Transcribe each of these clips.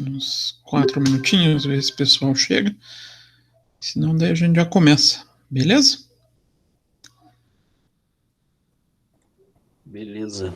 uns 4 minutinhos, ver se o pessoal chega. Senão daí a gente já começa, beleza? Beleza.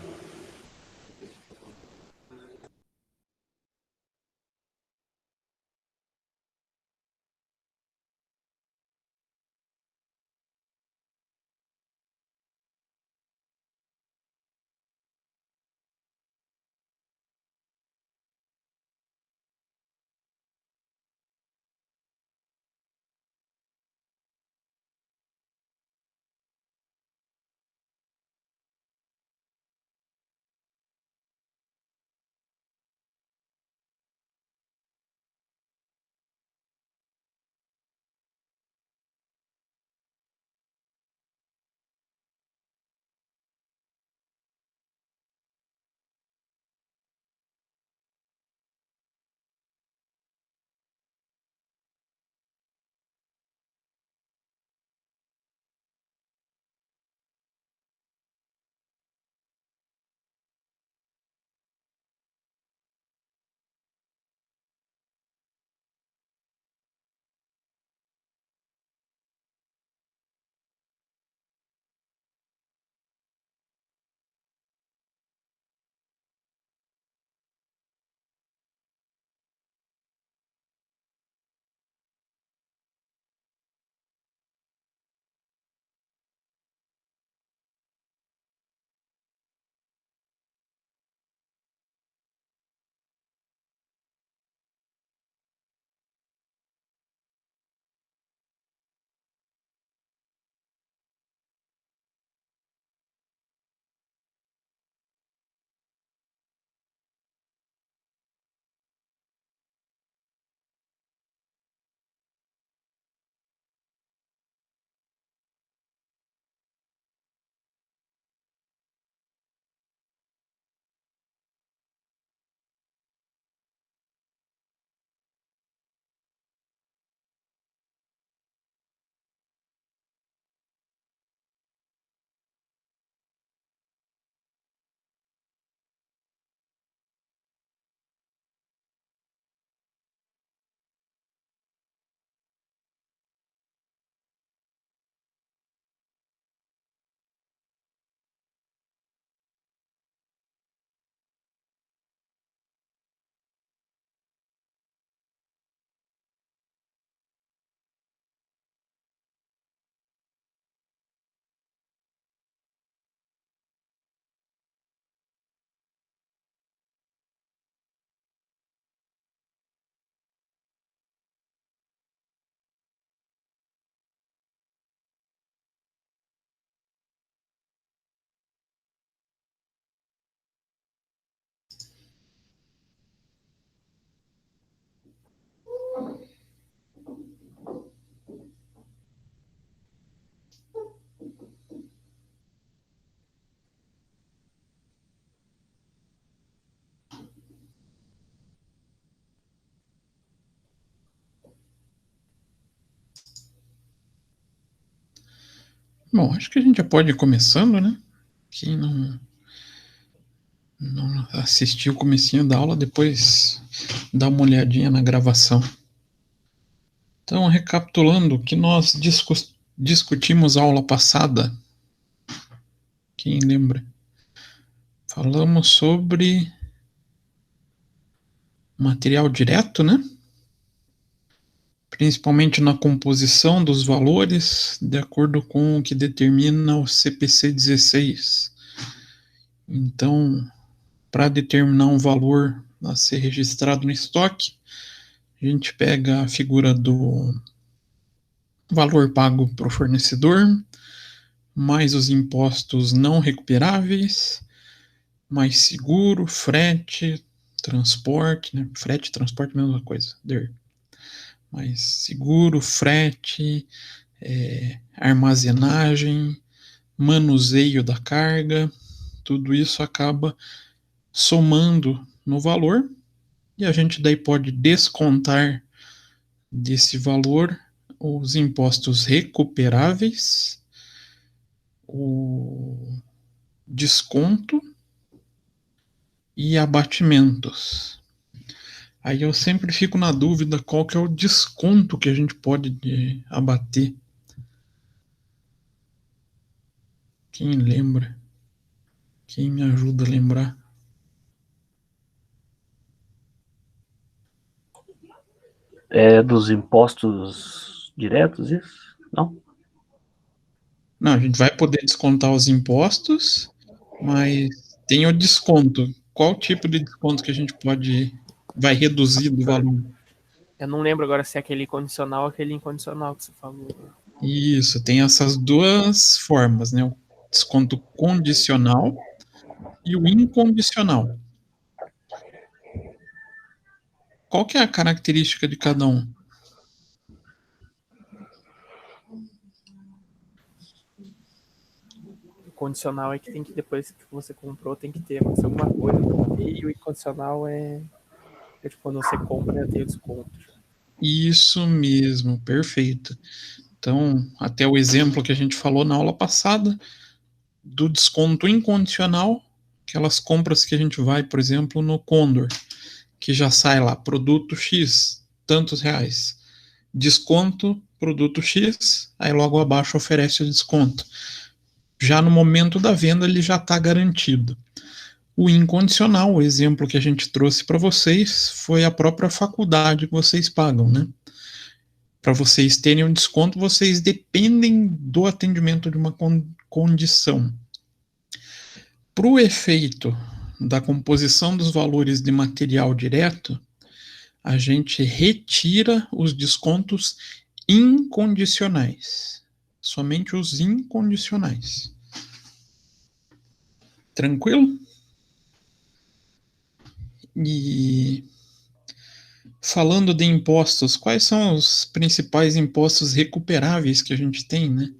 Bom, acho que a gente já pode ir começando, né? Quem não assistiu o comecinho da aula, depois dá uma olhadinha na gravação. Então, recapitulando o que nós discutimos a aula passada, quem lembra? Falamos sobre material direto, né? Principalmente na composição dos valores, de acordo com o que determina o CPC 16. Então, para determinar um valor a ser registrado no estoque, a gente pega a figura do valor pago para o fornecedor, mais os impostos não recuperáveis, mais seguro, frete, transporte, né? Frete e transporte é a mesma coisa. Mais seguro, frete, armazenagem, manuseio da carga, tudo isso acaba somando no valor e a gente daí pode descontar desse valor os impostos recuperáveis, o desconto e abatimentos. Aí eu sempre fico na dúvida qual que é o desconto que a gente pode abater. Quem lembra? Quem me ajuda a lembrar? É dos impostos diretos, isso? Não? Não, a gente vai poder descontar os impostos, mas tem o desconto. Qual tipo de desconto que a gente vai reduzir do valor? Eu não lembro agora se é aquele condicional ou aquele incondicional que você falou. Isso, tem essas duas formas, né? O desconto condicional e o incondicional. Qual que é a característica de cada um? O condicional é que tem que, depois que você comprou, tem que ter acontecido alguma coisa. E o incondicional é tipo, quando você compra, já tem o desconto. Isso mesmo, perfeito. Então, até o exemplo que a gente falou na aula passada, do desconto incondicional, aquelas compras que a gente vai, por exemplo, no Condor, que já sai lá, produto X, tantos reais. Desconto, produto X, aí logo abaixo oferece o desconto. Já no momento da venda, ele já está garantido. O incondicional, o exemplo que a gente trouxe para vocês, foi a própria faculdade que vocês pagam, né? Para vocês terem um desconto, vocês dependem do atendimento de uma condição. Para o efeito da composição dos valores de material direto, a gente retira os descontos incondicionais. Somente os incondicionais. Tranquilo? E falando de impostos, quais são os principais impostos recuperáveis que a gente tem, né?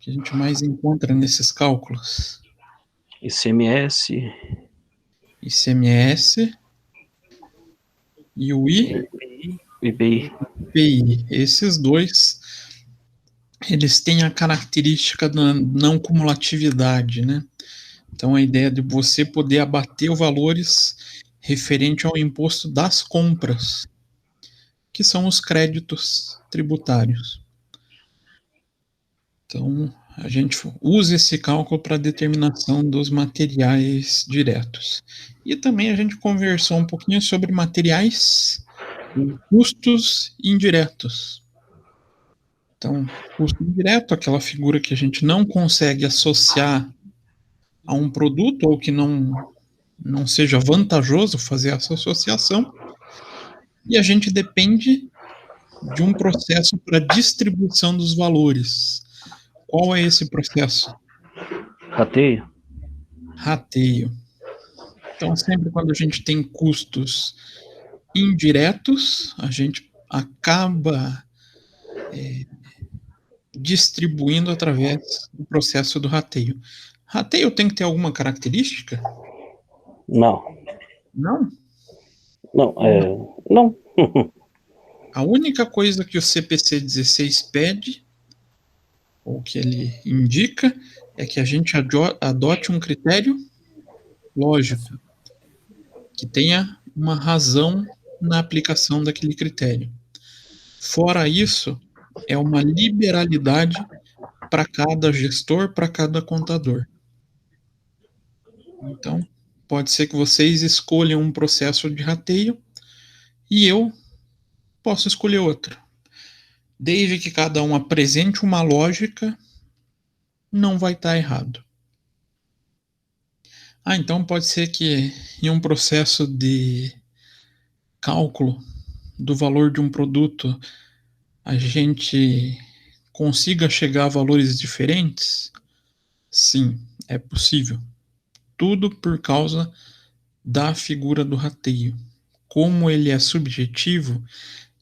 Que a gente mais encontra nesses cálculos? ICMS. ICMS e o IPI. IPI. Esses dois, eles têm a característica da não cumulatividade, né? Então, a ideia de você poder abater os valores referente ao imposto das compras, que são os créditos tributários. Então, a gente usa esse cálculo para determinação dos materiais diretos. E também a gente conversou um pouquinho sobre materiais e custos indiretos. Então, custo indireto, aquela figura que a gente não consegue associar a um produto ou que não seja vantajoso fazer essa associação, e a gente depende de um processo para distribuição dos valores. Qual é esse processo? Rateio. Rateio. Então, sempre quando a gente tem custos indiretos, a gente acaba distribuindo através do processo do rateio. Rateio tem que ter alguma característica? Não. Não. Não, não. A única coisa que o CPC 16 pede, ou que ele indica, é que a gente adote um critério lógico, que tenha uma razão na aplicação daquele critério. Fora isso, é uma liberalidade para cada gestor, para cada contador. Então, pode ser que vocês escolham um processo de rateio e eu posso escolher outro. Desde que cada um apresente uma lógica, não vai estar errado. Então pode ser que em um processo de cálculo do valor de um produto a gente consiga chegar a valores diferentes? Sim, é possível. Tudo por causa da figura do rateio. Como ele é subjetivo,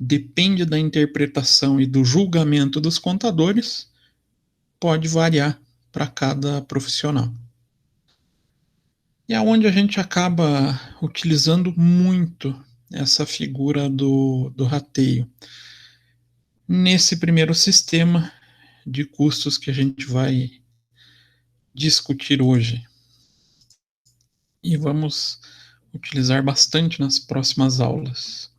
depende da interpretação e do julgamento dos contadores, pode variar para cada profissional. E é onde a gente acaba utilizando muito essa figura do rateio. Nesse primeiro sistema de custos que a gente vai discutir hoje. E vamos utilizar bastante nas próximas aulas.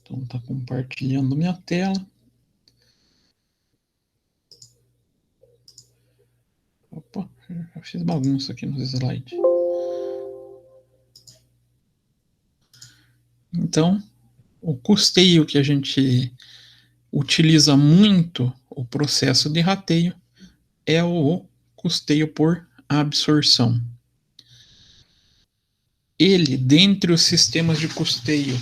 Então, tá compartilhando minha tela. Opa, já fiz bagunça aqui nos slides. Então, o custeio que a gente utiliza muito, o processo de rateio, é o custeio por absorção. Ele, dentre os sistemas de custeio,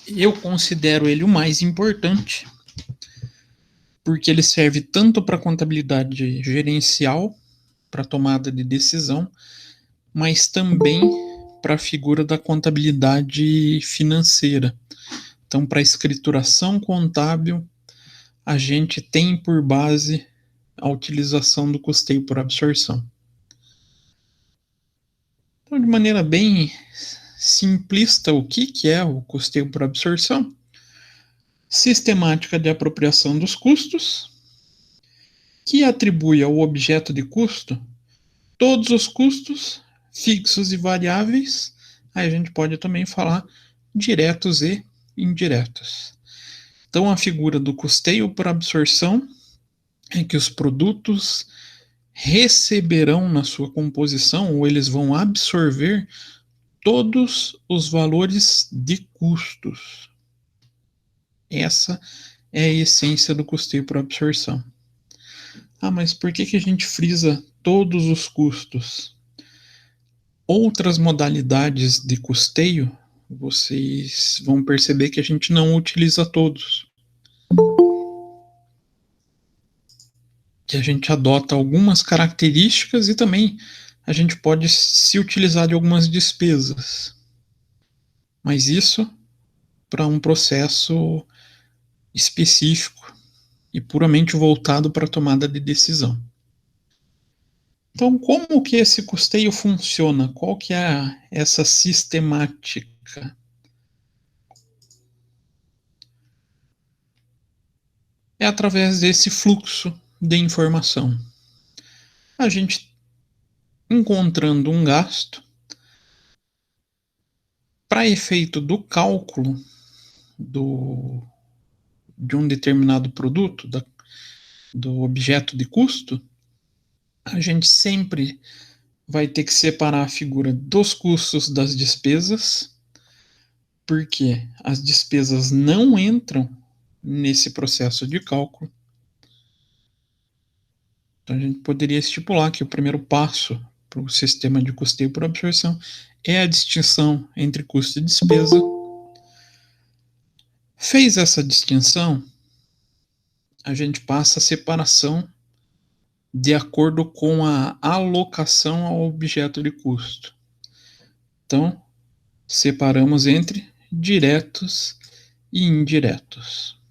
eu considero ele o mais importante, porque ele serve tanto para contabilidade gerencial, para tomada de decisão, mas também para a figura da contabilidade financeira. Então, para a escrituração contábil, a gente tem por base a utilização do custeio por absorção. Então, de maneira bem simplista, o que é o custeio por absorção? Sistemática de apropriação dos custos, que atribui ao objeto de custo todos os custos fixos e variáveis. Aí a gente pode também falar diretos e indiretos. Então, a figura do custeio por absorção é que os produtos receberão na sua composição, ou eles vão absorver todos os valores de custos. Essa é a essência do custeio por absorção. Ah, mas por que a gente frisa todos os custos? Outras modalidades de custeio, vocês vão perceber que a gente não utiliza todos. Que a gente adota algumas características e também a gente pode se utilizar de algumas despesas. Mas isso para um processo específico e puramente voltado para a tomada de decisão. Então, como que esse custeio funciona? Qual que é essa sistemática? É através desse fluxo de informação. A gente encontrando um gasto, para efeito do cálculo de um determinado produto, do objeto de custo, a gente sempre vai ter que separar a figura dos custos das despesas, porque as despesas não entram nesse processo de cálculo. Então, a gente poderia estipular que o primeiro passo para o sistema de custeio por absorção é a distinção entre custo e despesa. Fez essa distinção, a gente passa a separação de acordo com a alocação ao objeto de custo. Então, separamos entre diretos e indiretos.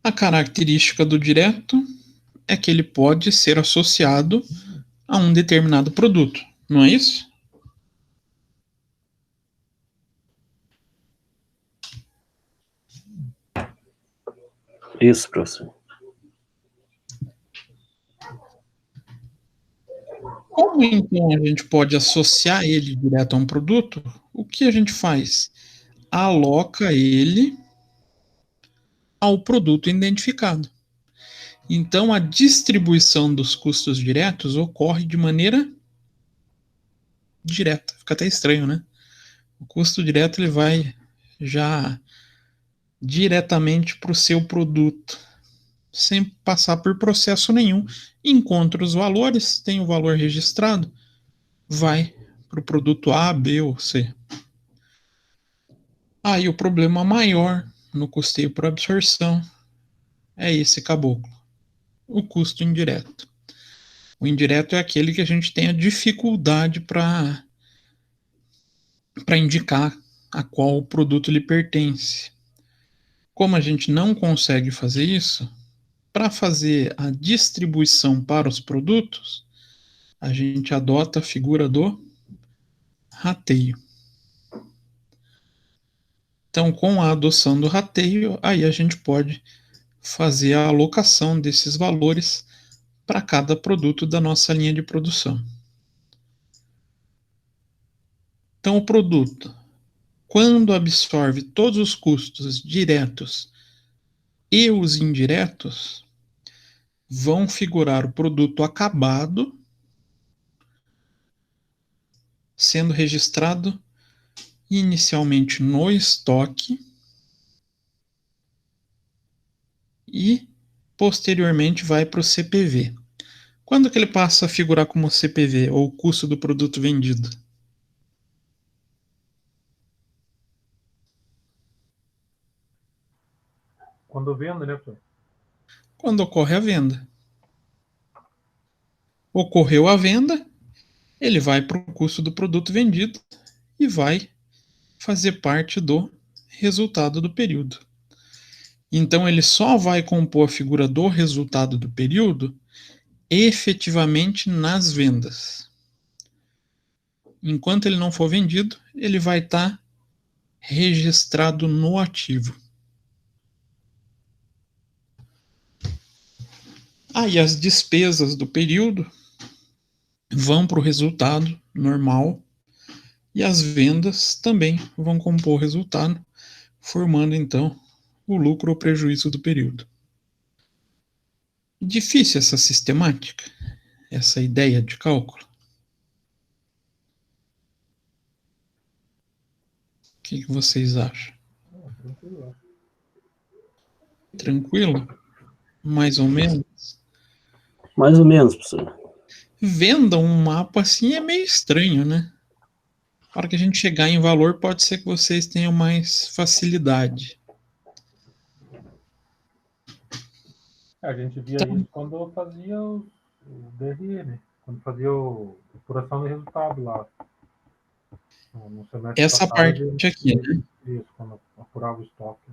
A característica do direto é que ele pode ser associado a um determinado produto, não é isso? Isso, professor. Como então a gente pode associar ele direto a um produto? O que a gente faz? Aloca ele ao produto identificado. Então, a distribuição dos custos diretos ocorre de maneira direta. Fica até estranho, né? O custo direto ele vai já diretamente para o seu produto, sem passar por processo nenhum. Encontra os valores, tem o valor registrado, vai para o produto A, B ou C. Aí o problema maior no custeio por absorção é esse caboclo, o custo indireto. O indireto é aquele que a gente tem a dificuldade para indicar a qual produto lhe pertence. Como a gente não consegue fazer isso, para fazer a distribuição para os produtos, a gente adota a figura do rateio. Então, com a adoção do rateio, aí a gente pode fazer a alocação desses valores para cada produto da nossa linha de produção. Então, o produto, quando absorve todos os custos diretos e os indiretos, vão figurar o produto acabado, sendo registrado inicialmente no estoque e posteriormente vai para o CPV. Quando que ele passa a figurar como CPV, ou o custo do produto vendido? Quando vendo, né, professor? Quando ocorre a venda. Ocorreu a venda, ele vai para o custo do produto vendido e vai fazer parte do resultado do período. Então, ele só vai compor a figura do resultado do período efetivamente nas vendas. Enquanto ele não for vendido, ele vai estar registrado no ativo. Aí as despesas do período vão para o resultado normal e as vendas também vão compor o resultado, formando então o lucro ou prejuízo do período. Difícil essa sistemática, essa ideia de cálculo. O que vocês acham? Tranquilo. Tranquilo? Mais ou menos? Mais ou menos, professor. Venda um mapa assim é meio estranho, né? Na hora que a gente chegar em valor, pode ser que vocês tenham mais facilidade. A gente via Então, isso quando eu fazia o DRE, né? Quando fazia a apuração do resultado lá. No semestre essa passado, parte aqui, né? isso, quando apurava o estoque.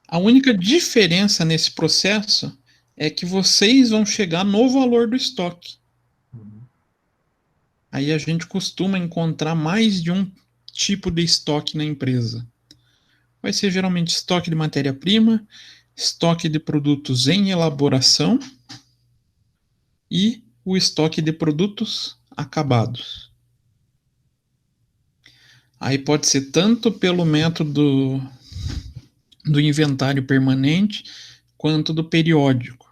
A única diferença nesse processo é que vocês vão chegar no valor do estoque. Uhum. Aí a gente costuma encontrar mais de um tipo de estoque na empresa. Vai ser geralmente estoque de matéria-prima, estoque de produtos em elaboração e o estoque de produtos acabados. Aí pode ser tanto pelo método do inventário permanente quanto do periódico.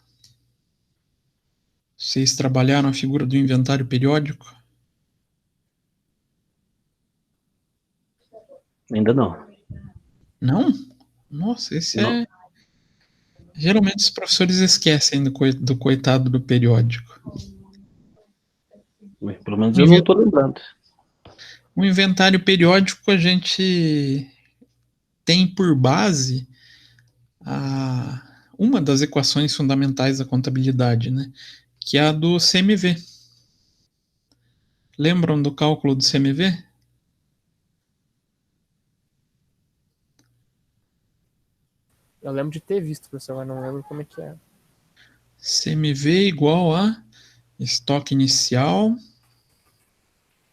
Vocês trabalharam a figura do inventário periódico? Ainda não. Não? Nossa, esse Não. é. Geralmente os professores esquecem do coitado do periódico. Pelo menos eu não estou lembrando. O inventário periódico a gente tem por base uma das equações fundamentais da contabilidade, né? Que é a do CMV. Lembram do cálculo do CMV? Eu lembro de ter visto, professor, mas não lembro como é que é. CMV igual a estoque inicial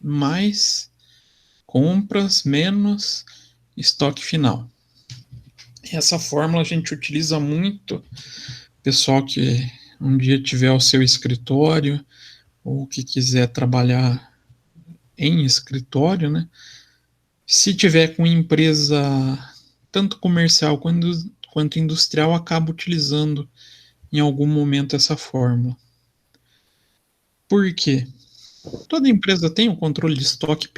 mais compras menos estoque final. Essa fórmula a gente utiliza muito, pessoal que um dia tiver o seu escritório ou que quiser trabalhar em escritório, né? Se tiver com empresa tanto comercial quanto industrial, acaba utilizando em algum momento essa fórmula. Por quê? Toda empresa tem o controle de estoque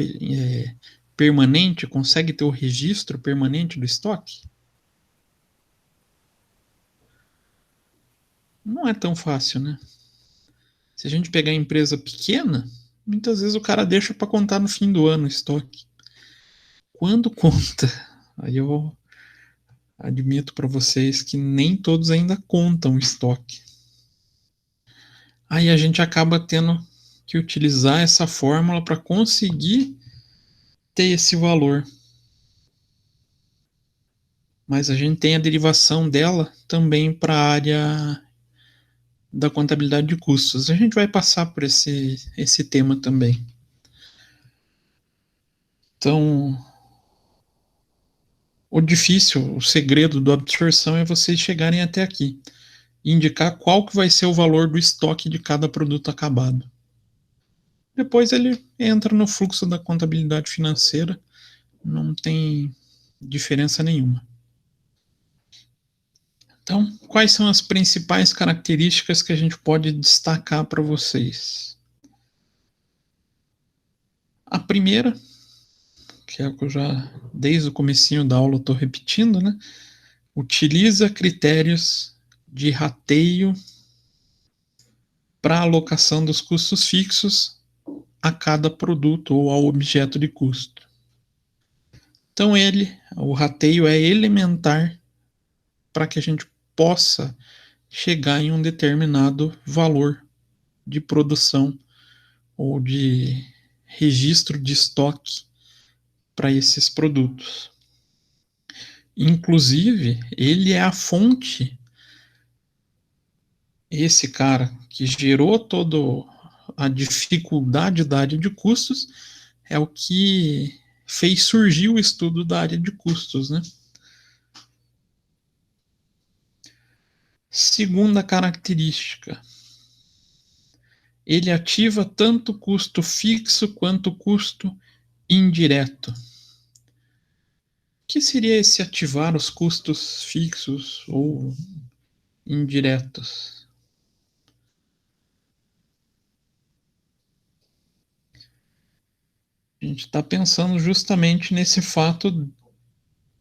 permanente, consegue ter o registro permanente do estoque? Não é tão fácil, né? Se a gente pegar empresa pequena, muitas vezes o cara deixa para contar no fim do ano o estoque. Quando conta, aí eu admito para vocês que nem todos ainda contam o estoque. Aí a gente acaba tendo que utilizar essa fórmula para conseguir ter esse valor. Mas a gente tem a derivação dela também para a área da contabilidade de custos. A gente vai passar por esse tema também. Então, O difícil, o segredo da absorção é vocês chegarem até aqui e indicar qual que vai ser o valor do estoque de cada produto acabado. Depois ele entra no fluxo da contabilidade financeira, não tem diferença nenhuma. Então, quais são as principais características que a gente pode destacar para vocês? A primeira, que é o que eu já, desde o comecinho da aula, estou repetindo, né? Utiliza critérios de rateio para alocação dos custos fixos a cada produto ou ao objeto de custo. Então, o rateio é elementar para que a gente possa chegar em um determinado valor de produção ou de registro de estoque para esses produtos. Inclusive, ele é a fonte, esse cara que gerou toda a dificuldade da área de custos, é o que fez surgir o estudo da área de custos, né? Segunda característica, ele ativa tanto custo fixo quanto custo indireto. O que seria esse ativar os custos fixos ou indiretos? A gente está pensando justamente nesse fato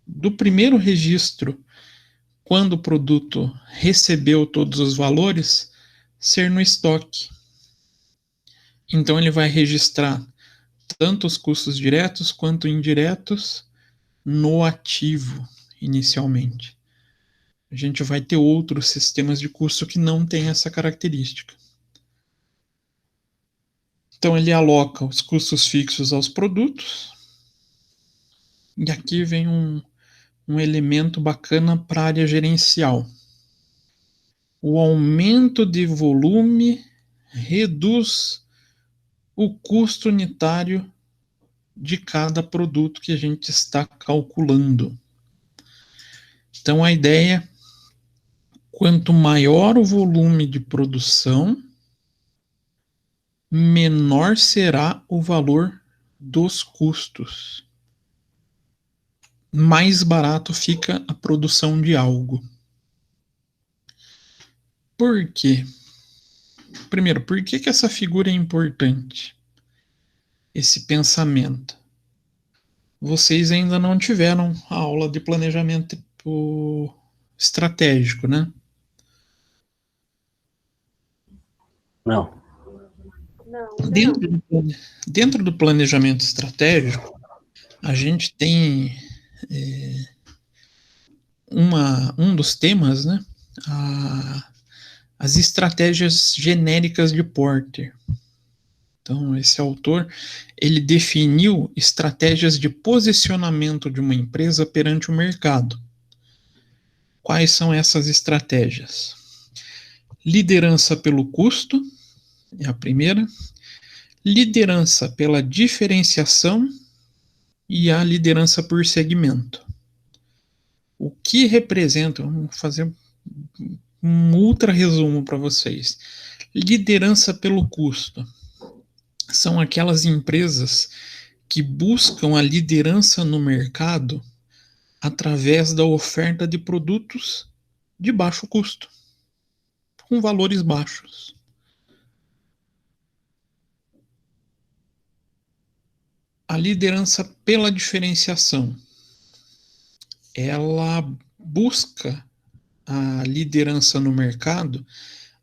do primeiro registro, quando o produto recebeu todos os valores, ser no estoque. Então ele vai registrar tanto os custos diretos quanto indiretos no ativo, inicialmente. A gente vai ter outros sistemas de custo que não têm essa característica. Então ele aloca os custos fixos aos produtos. E aqui vem um elemento bacana para a área gerencial. O aumento de volume reduz o custo unitário de cada produto que a gente está calculando. Então a ideia, quanto maior o volume de produção, menor será o valor dos custos. Mais barato fica a produção de algo. Por quê? Primeiro, por que essa figura é importante? Esse pensamento. Vocês ainda não tiveram a aula de planejamento estratégico, né? Não. Dentro do planejamento estratégico, a gente tem um dos temas, né? As estratégias genéricas de Porter. Então, esse autor, ele definiu estratégias de posicionamento de uma empresa perante o mercado. Quais são essas estratégias? Liderança pelo custo, é a primeira. Liderança pela diferenciação e a liderança por segmento. O que representa, vamos fazer um ultra resumo para vocês. Liderança pelo custo. São aquelas empresas que buscam a liderança no mercado através da oferta de produtos de baixo custo, com valores baixos. A liderança pela diferenciação. Ela busca a liderança no mercado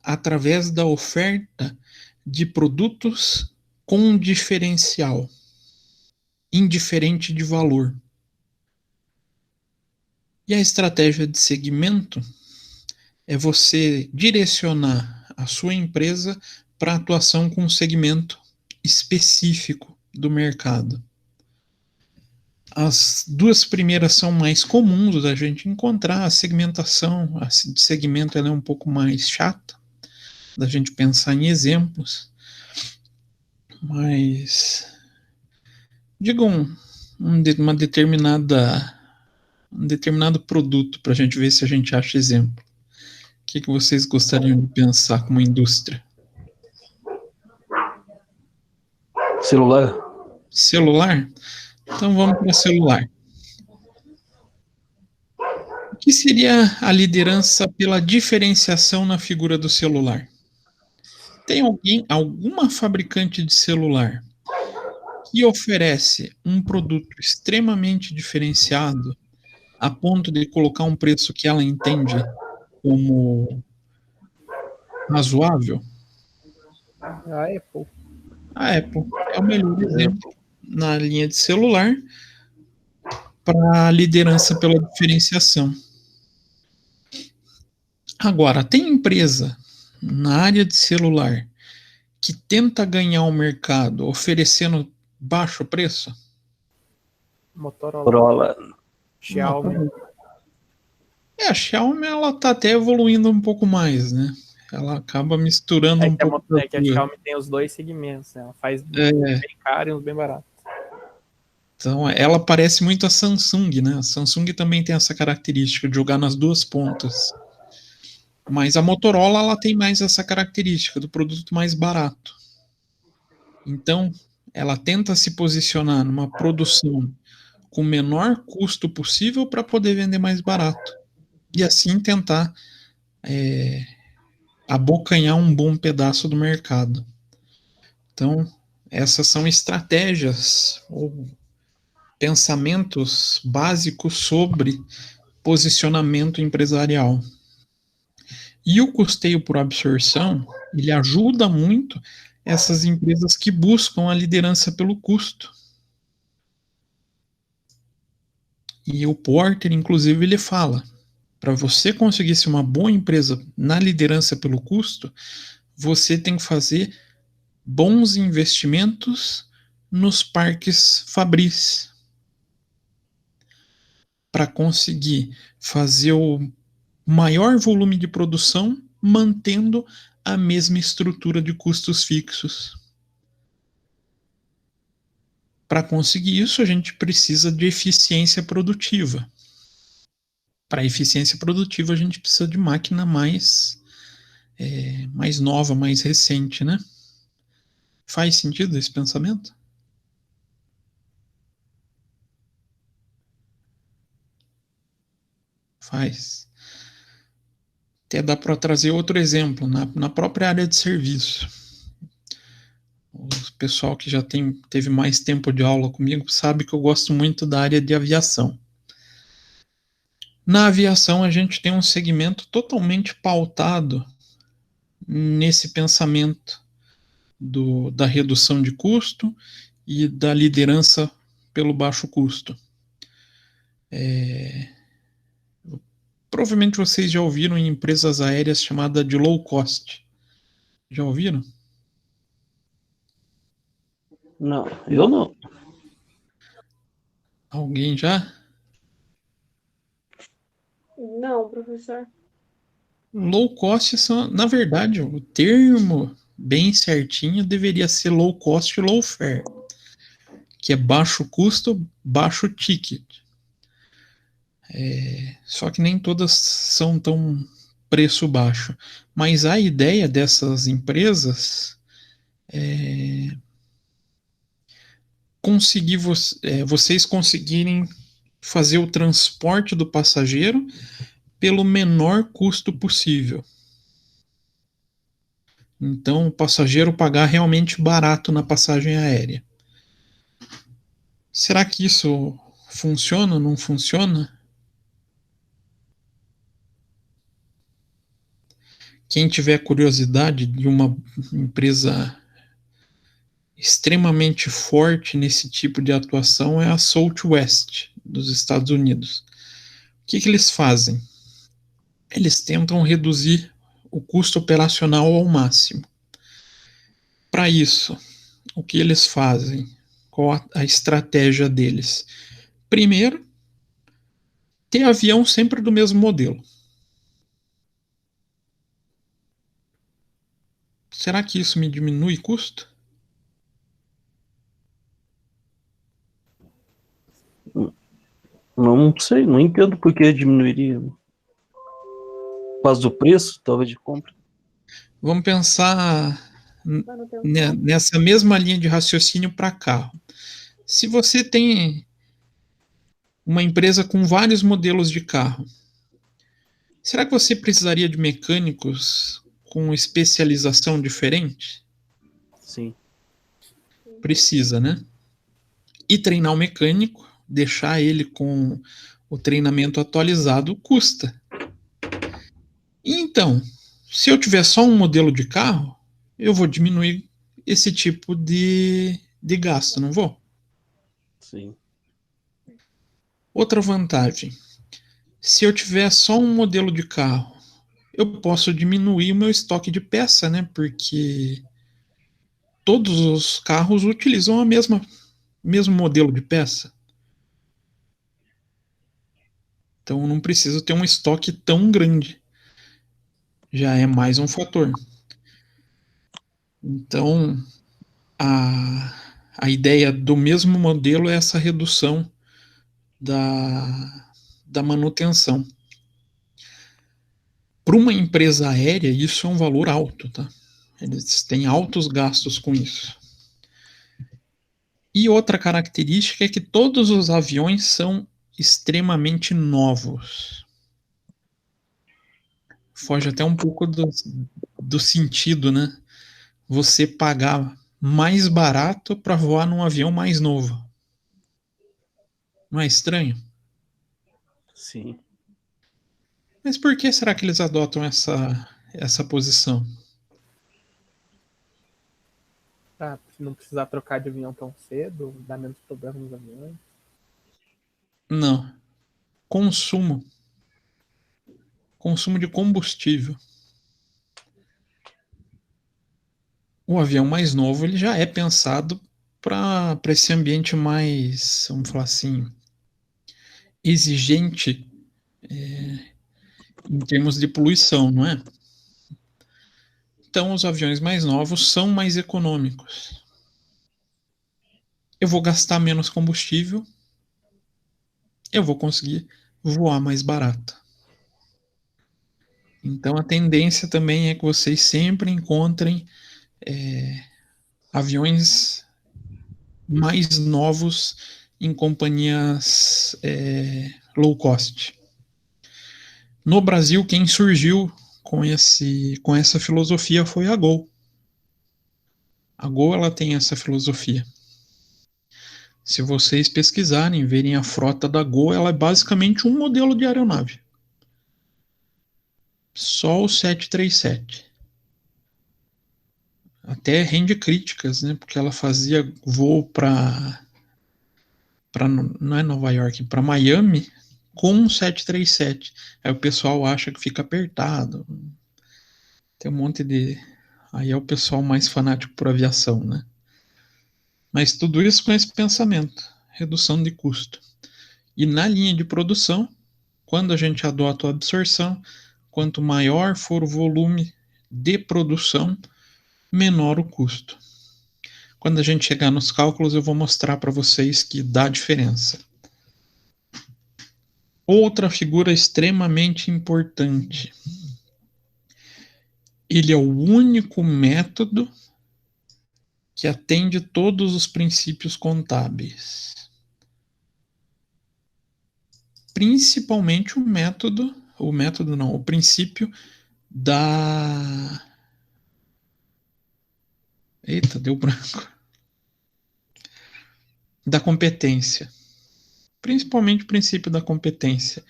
através da oferta de produtos com diferencial, indiferente de valor. E a estratégia de segmento é você direcionar a sua empresa para atuação com um segmento específico do mercado. As duas primeiras são mais comuns da gente encontrar. A segmentação de segmento ela é um pouco mais chata da gente pensar em exemplos, mas digam uma determinada um determinado produto para a gente ver se a gente acha exemplo. O que vocês gostariam de pensar como indústria? Celular? Celular? Então vamos para celular. O que seria a liderança pela diferenciação na figura do celular? Tem alguma fabricante de celular que oferece um produto extremamente diferenciado a ponto de colocar um preço que ela entende como razoável? A Apple. A Apple é o melhor exemplo na linha de celular para a liderança pela diferenciação. Agora, tem empresa na área de celular que tenta ganhar o mercado oferecendo baixo preço? Motorola. Corolla. Xiaomi. A Xiaomi ela tá até evoluindo um pouco mais, né? Ela acaba misturando um pouco. É que a Xiaomi tem os dois segmentos, né? Ela faz bem caro e uns bem baratos. Então, ela parece muito a Samsung, né? A Samsung também tem essa característica de jogar nas duas pontas. Mas a Motorola, ela tem mais essa característica do produto mais barato. Então, ela tenta se posicionar numa produção com o menor custo possível para poder vender mais barato. E assim tentar abocanhar um bom pedaço do mercado. Então, essas são estratégias ou pensamentos básicos sobre posicionamento empresarial. E o custeio por absorção, ele ajuda muito essas empresas que buscam a liderança pelo custo. E o Porter, inclusive, ele fala, para você conseguir ser uma boa empresa na liderança pelo custo, você tem que fazer bons investimentos nos parques fabris para conseguir fazer o maior volume de produção mantendo a mesma estrutura de custos fixos. Para conseguir isso, a gente precisa de eficiência produtiva. Para eficiência produtiva, a gente precisa de máquina mais nova, mais recente, né? Faz sentido esse pensamento? Faz. Até dá para trazer outro exemplo, na própria área de serviço. O pessoal que já teve mais tempo de aula comigo sabe que eu gosto muito da área de aviação. Na aviação, a gente tem um segmento totalmente pautado nesse pensamento da redução de custo e da liderança pelo baixo custo. Provavelmente vocês já ouviram em empresas aéreas chamada de low cost. Já ouviram? Não, eu não. Alguém já? Não, professor. Low cost são, na verdade, o termo bem certinho deveria ser low cost e low fare, que é baixo custo, baixo ticket. Só que nem todas são tão preço baixo. Mas a ideia dessas empresas é conseguir vocês conseguirem fazer o transporte do passageiro pelo menor custo possível. Então, o passageiro pagar realmente barato na passagem aérea. Será que isso funciona ou não funciona? Quem tiver curiosidade de uma empresa extremamente forte nesse tipo de atuação é a Southwest dos Estados Unidos. O que eles fazem? Eles tentam reduzir o custo operacional ao máximo. Para isso, o que eles fazem? Qual a estratégia deles? Primeiro, ter avião sempre do mesmo modelo. Será que isso me diminui custo? Não sei, não entendo por que diminuiria. Por causa do preço, talvez, de compra. Vamos pensar Manutenção. nessa mesma linha de raciocínio para carro. Se você tem uma empresa com vários modelos de carro, será que você precisaria de mecânicos com especialização diferente? Sim. Precisa, né? E treinar o mecânico, deixar ele com o treinamento atualizado, custa. Então, se eu tiver só um modelo de carro, eu vou diminuir esse tipo de gasto, não vou? Sim. Outra vantagem, se eu tiver só um modelo de carro, eu posso diminuir o meu estoque de peça, né? Porque todos os carros utilizam a mesmo modelo de peça. Então eu não preciso ter um estoque tão grande. Já é mais um fator. Então, a ideia do mesmo modelo é essa redução da manutenção. Para uma empresa aérea, isso é um valor alto, tá? Eles têm altos gastos com isso. E outra característica é que todos os aviões são extremamente novos. Foge até um pouco do sentido, né? Você pagar mais barato para voar num avião mais novo. Não é estranho? Sim. Mas por que será que eles adotam essa posição? Pra não precisar trocar de avião tão cedo, dar menos problema nos aviões. Não. Consumo. Consumo de combustível. O avião mais novo ele já é pensado para esse ambiente mais, vamos falar assim, exigente em termos de poluição, não é? Então, os aviões mais novos são mais econômicos. Eu vou gastar menos combustível, eu vou conseguir voar mais barato. Então, a tendência também é que vocês sempre encontrem aviões mais novos em companhias low cost. No Brasil, quem surgiu com essa filosofia foi a Gol. A Gol ela tem essa filosofia. Se vocês pesquisarem, verem a frota da Gol, ela é basicamente um modelo de aeronave. Só o 737. Até rende críticas, né? Porque ela fazia voo para não é Nova York, para Miami com um 737. Aí o pessoal acha que fica apertado. Tem um monte de. Aí é o pessoal mais fanático por aviação, né? Mas tudo isso com esse pensamento, redução de custo. E na linha de produção, quando a gente adota a absorção, quanto maior for o volume de produção, menor o custo. Quando a gente chegar nos cálculos, eu vou mostrar para vocês que dá diferença. Outra figura extremamente importante. Ele é o único método que atende todos os princípios contábeis. Principalmente o princípio da. Eita, deu branco. Da competência. Principalmente o princípio da competência.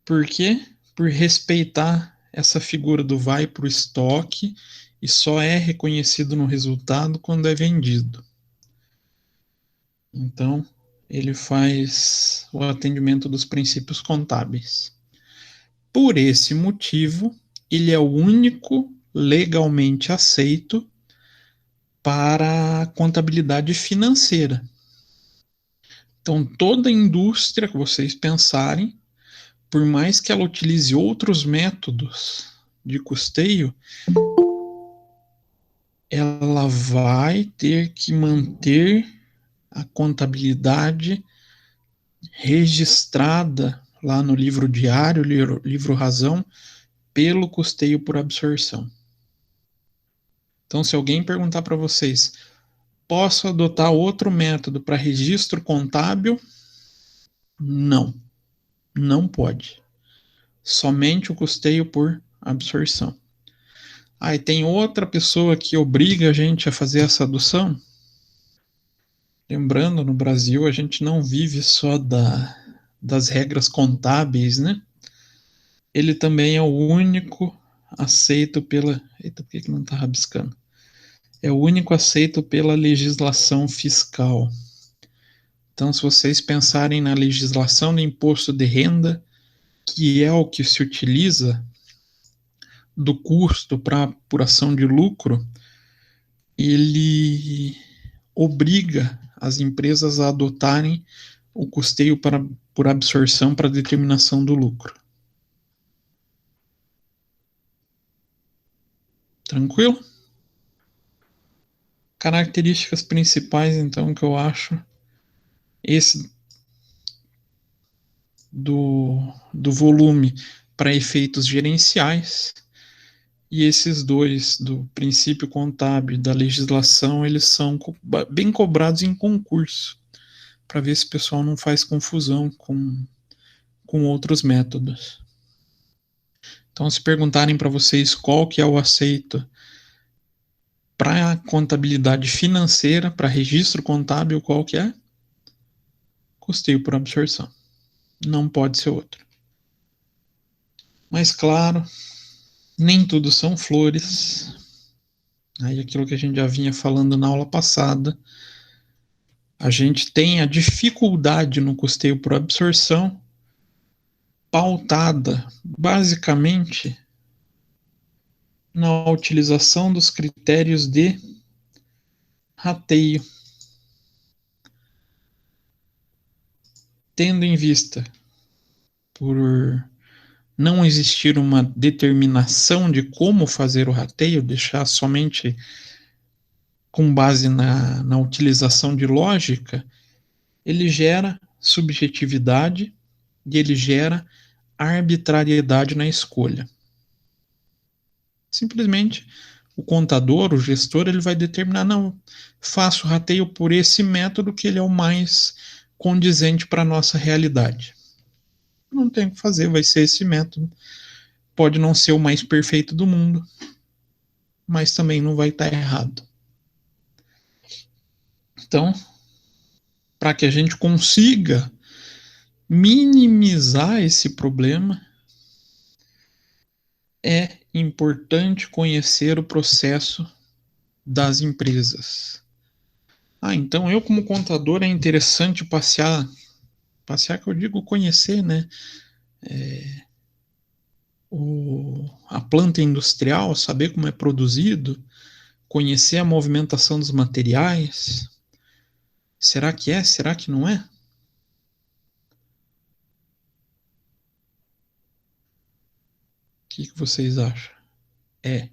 Por quê? Por respeitar essa figura do vai para o estoque e só é reconhecido no resultado quando é vendido. Então, ele faz o atendimento dos princípios contábeis. Por esse motivo, ele é o único legalmente aceito para a contabilidade financeira. Então, toda indústria que vocês pensarem, por mais que ela utilize outros métodos de custeio, ela vai ter que manter a contabilidade registrada lá no livro diário, livro razão, pelo custeio por absorção. Então, se alguém perguntar para vocês, posso adotar outro método para registro contábil? Não, não pode. Somente o custeio por absorção. E tem outra pessoa que obriga a gente a fazer essa adoção? Lembrando, no Brasil a gente não vive só das regras contábeis, né? Ele também é o único aceito pela... Eita, por que não está rabiscando? É o único aceito pela legislação fiscal. Então, se vocês pensarem na legislação do imposto de renda, que é o que se utiliza do custo para apuração de lucro, ele obriga as empresas a adotarem o custeio por absorção para determinação do lucro. Tranquilo? Características principais, então, que eu acho, esse do volume para efeitos gerenciais, e esses dois, do princípio contábil e da legislação, eles são bem cobrados em concurso, para ver se o pessoal não faz confusão com outros métodos. Então, se perguntarem para vocês qual que é o aceito para contabilidade financeira, para registro contábil, qual que é? Custeio por absorção. Não pode ser outro. Mas, claro, nem tudo são flores. Aí aquilo que a gente já vinha falando na aula passada, a gente tem a dificuldade no custeio por absorção pautada basicamente na utilização dos critérios de rateio, tendo em vista por não existir uma determinação de como fazer o rateio, deixar somente com base na utilização de lógica, ele gera subjetividade e ele gera arbitrariedade na escolha. Simplesmente o contador, o gestor, ele vai determinar, não, faço rateio por esse método que ele é o mais condizente para a nossa realidade. Não tem o que fazer, vai ser esse método. Pode não ser o mais perfeito do mundo, mas também não vai estar errado. Então, para que a gente consiga minimizar esse problema, é importante conhecer o processo das empresas. Então eu como contador é interessante passear que eu digo conhecer, né? A planta industrial, saber como é produzido, conhecer a movimentação dos materiais. Será que é? Será que não é? O que vocês acham? É.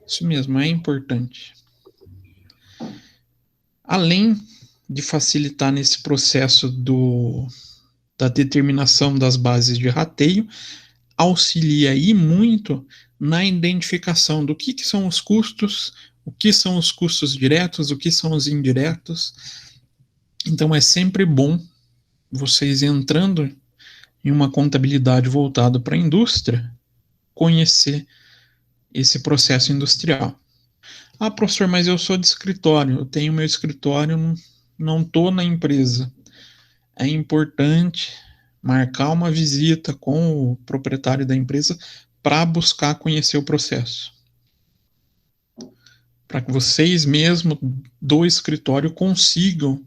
Isso mesmo, é importante. Além de facilitar nesse processo da determinação das bases de rateio, auxilia aí muito na identificação do que são os custos, o que são os custos diretos, o que são os indiretos. Então é sempre bom vocês entrando em uma contabilidade voltada para a indústria, conhecer esse processo industrial. Professor, mas eu sou de escritório, eu tenho meu escritório, não estou na empresa. É importante marcar uma visita com o proprietário da empresa para buscar conhecer o processo. Para que vocês mesmo do escritório consigam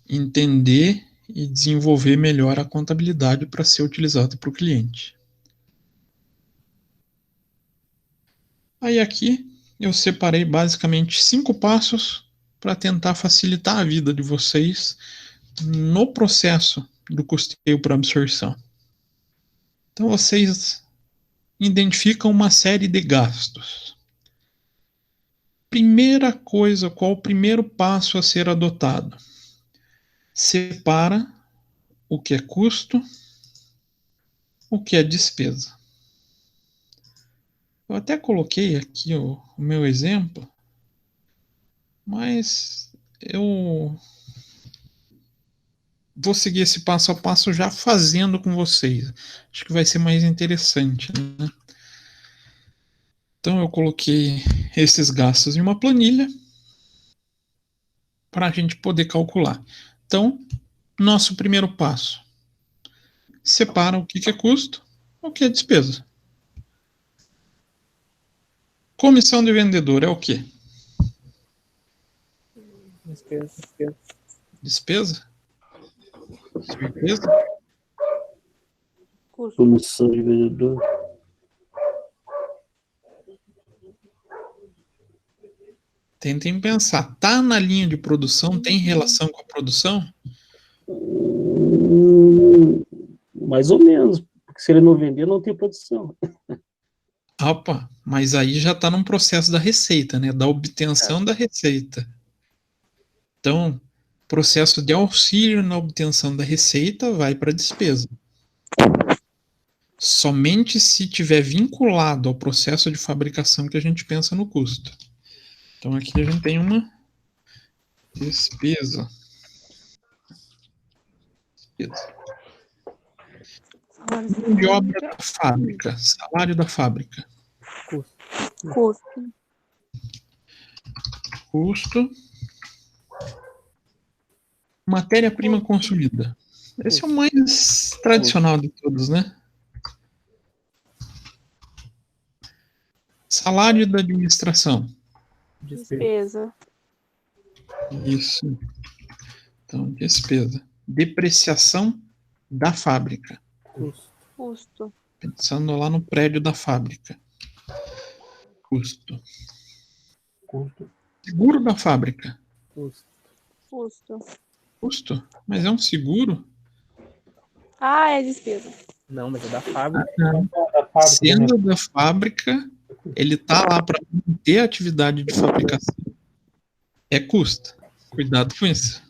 entender e desenvolver melhor a contabilidade para ser utilizada para o cliente. Aí aqui eu separei basicamente 5 passos para tentar facilitar a vida de vocês no processo do custeio por absorção. Então vocês identificam uma série de gastos. Primeira coisa, qual o primeiro passo a ser adotado? Separa o que é custo, o que é despesa. Eu até coloquei aqui o meu exemplo, mas eu vou seguir esse passo a passo já fazendo com vocês. Acho que vai ser mais interessante, né? Então eu coloquei esses gastos em uma planilha para a gente poder calcular. Então, nosso primeiro passo: separa o que é custo, o que é despesa. Comissão de vendedor é o quê? Despesa. Despesa? Certeza? Custo. Comissão de vendedor. Tentem pensar. Tá na linha de produção? Tem relação com a produção? Mais ou menos. Porque se ele não vender, não tem produção. Opa, mas aí já está num processo da receita, né? Da obtenção da receita. Então, processo de auxílio na obtenção da receita vai para a despesa. Somente se tiver vinculado ao processo de fabricação que a gente pensa no custo. Então, aqui a gente tem uma despesa. Mão de obra da fábrica, salário da fábrica. Custo. Custo. Matéria-prima consumida. Esse é o mais tradicional de todos, né? Salário da administração. Despesa. Isso. Então, despesa. Depreciação da fábrica. Custo. Pensando lá no prédio da fábrica. Custo. Seguro da fábrica. Custo. Custo? Mas é um seguro? Ah, é despesa. Não, mas é da fábrica. Da fábrica, Sendo da fábrica, ele tá lá para manter a atividade de fabricação. É custo. Cuidado com isso.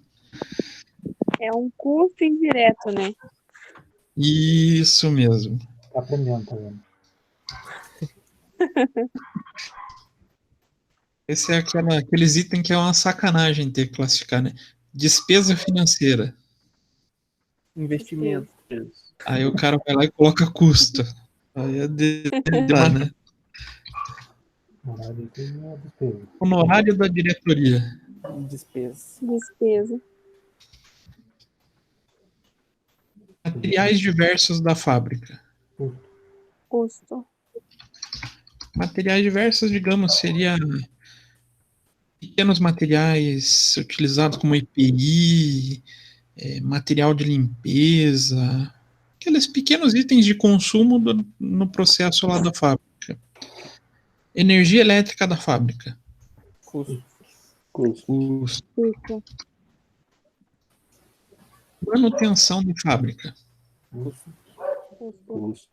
É um custo indireto, né? Isso mesmo. Tá aprendendo, tá vendo? Esse é aqueles itens que é uma sacanagem ter que classificar, né? Despesa financeira. Investimento. Aí o cara vai lá e coloca custo. Aí é lá, né? Horário aqui é despesa. Honorário da diretoria. Despesa. Despesa. Materiais diversos da fábrica. Custo. Materiais diversos, digamos, seria pequenos materiais utilizados como EPI, material de limpeza, aqueles pequenos itens de consumo no processo lá da fábrica. Energia elétrica da fábrica. Custo. Custo. Custo. Manutenção da fábrica. Custo.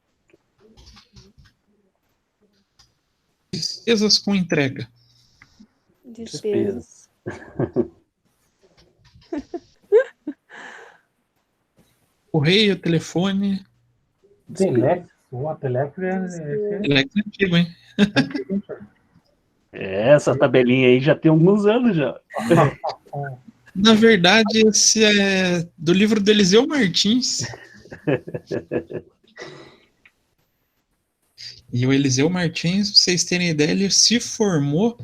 Despesas com entrega. Despesa. Correio, telefone. Telex, o Telex é Telex é antigo, hein? Essa tabelinha aí já tem alguns anos já. Na verdade, esse é do livro do Eliseu Martins. E o Eliseu Martins, pra vocês terem ideia, ele se formou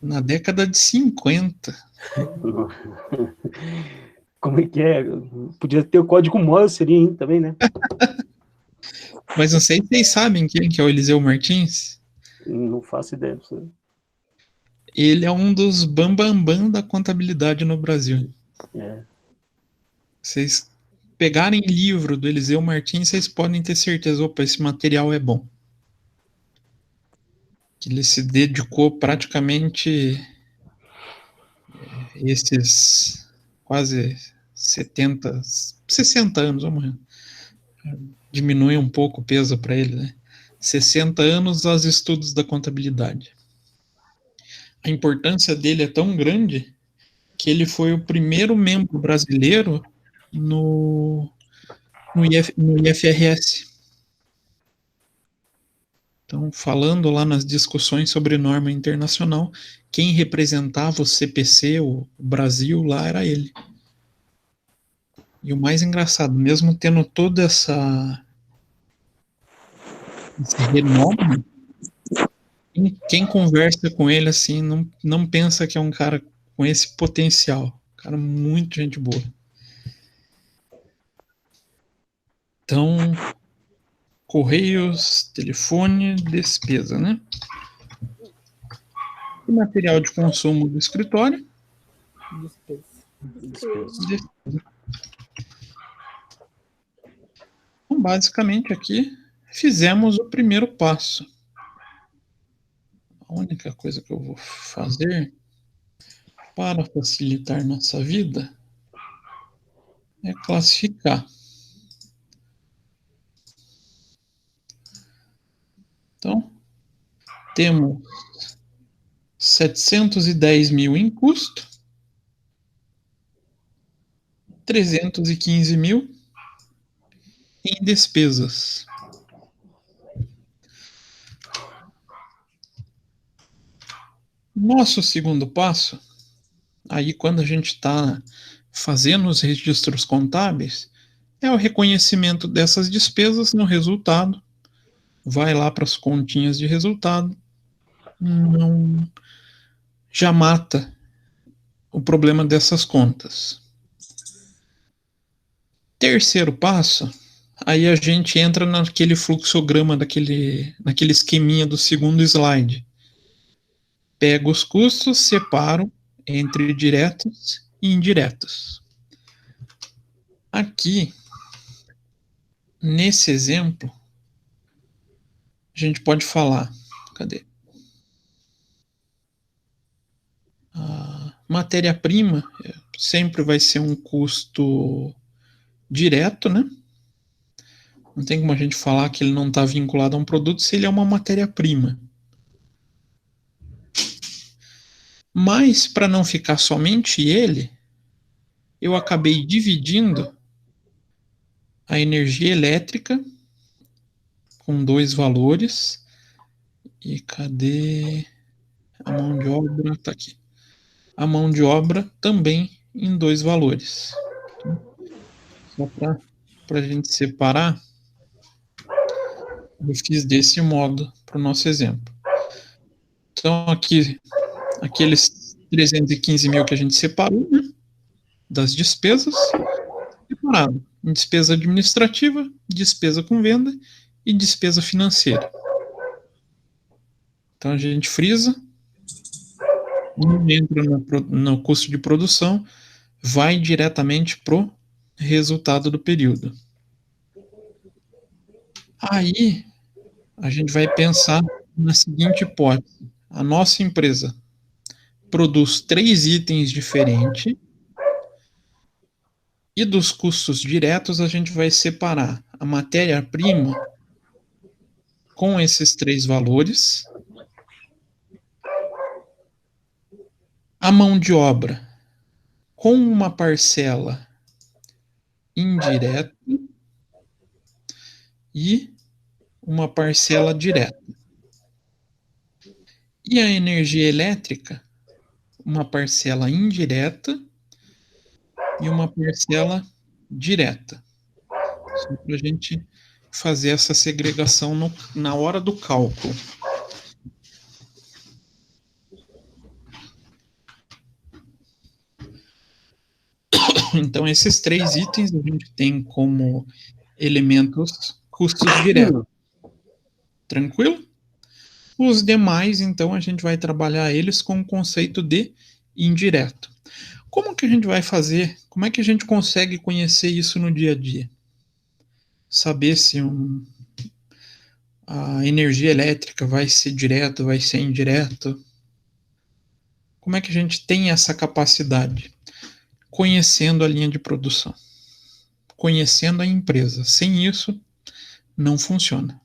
na década de 50. Como é que é? Podia ter o código Morse ali, hein, também, né? Mas não sei se vocês sabem quem que é o Eliseu Martins. Não faço ideia disso. Ele é um dos bambambam da contabilidade no Brasil. É. Vocês pegarem livro do Eliseu Martins, vocês podem ter certeza, opa, esse material é bom. Que ele se dedicou praticamente esses quase 60 anos, vamos diminui um pouco o peso para ele, né? 60 anos aos estudos da contabilidade. A importância dele é tão grande que ele foi o primeiro membro brasileiro no IFRS. Então, falando lá nas discussões sobre norma internacional, quem representava o CPC, o Brasil, lá era ele. E o mais engraçado, mesmo tendo toda esse renome, quem conversa com ele assim não pensa que é um cara com esse potencial. Cara, muito gente boa. Então, correios, telefone, despesa, né? E material de consumo do escritório. Despesa. Despesa. Então, basicamente aqui fizemos o primeiro passo. A única coisa que eu vou fazer para facilitar nossa vida é classificar. Então, temos 710 mil em custo, 315 mil em despesas. Nosso segundo passo, aí quando a gente está fazendo os registros contábeis, é o reconhecimento dessas despesas no resultado. Vai lá para as continhas de resultado, não já mata o problema dessas contas. Terceiro passo, aí a gente entra naquele fluxograma, naquele esqueminha do segundo slide. Pega os custos, separo entre diretos e indiretos. Aqui, nesse exemplo, a gente pode falar, cadê? A matéria-prima sempre vai ser um custo direto, né? Não tem como a gente falar que ele não está vinculado a um produto se ele é uma matéria-prima. Mas, para não ficar somente ele, eu acabei dividindo a energia elétrica com dois valores. E cadê a mão de obra? Está aqui. A mão de obra também em dois valores. Só para a gente separar, eu fiz desse modo para o nosso exemplo. Então, aqui, aqueles 315 mil que a gente separou, né, das despesas, separado em despesa administrativa, despesa com venda e despesa financeira. Então, a gente frisa, não entra no custo de produção, vai diretamente para o resultado do período. Aí, a gente vai pensar na seguinte hipótese. A nossa empresa produz 3 itens diferentes e dos custos diretos a gente vai separar a matéria-prima com esses 3 valores, a mão de obra com uma parcela indireta e uma parcela direta. E a energia elétrica, uma parcela indireta e uma parcela direta. Só para a gente fazer essa segregação na hora do cálculo. Então, esses 3 itens a gente tem como elementos custos diretos. Tranquilo? Os demais, então, a gente vai trabalhar eles com o conceito de indireto. Como que a gente vai fazer? Como é que a gente consegue conhecer isso no dia a dia? Saber se a energia elétrica vai ser direto, vai ser indireto? Como é que a gente tem essa capacidade? Conhecendo a linha de produção, conhecendo a empresa. Sem isso, não funciona.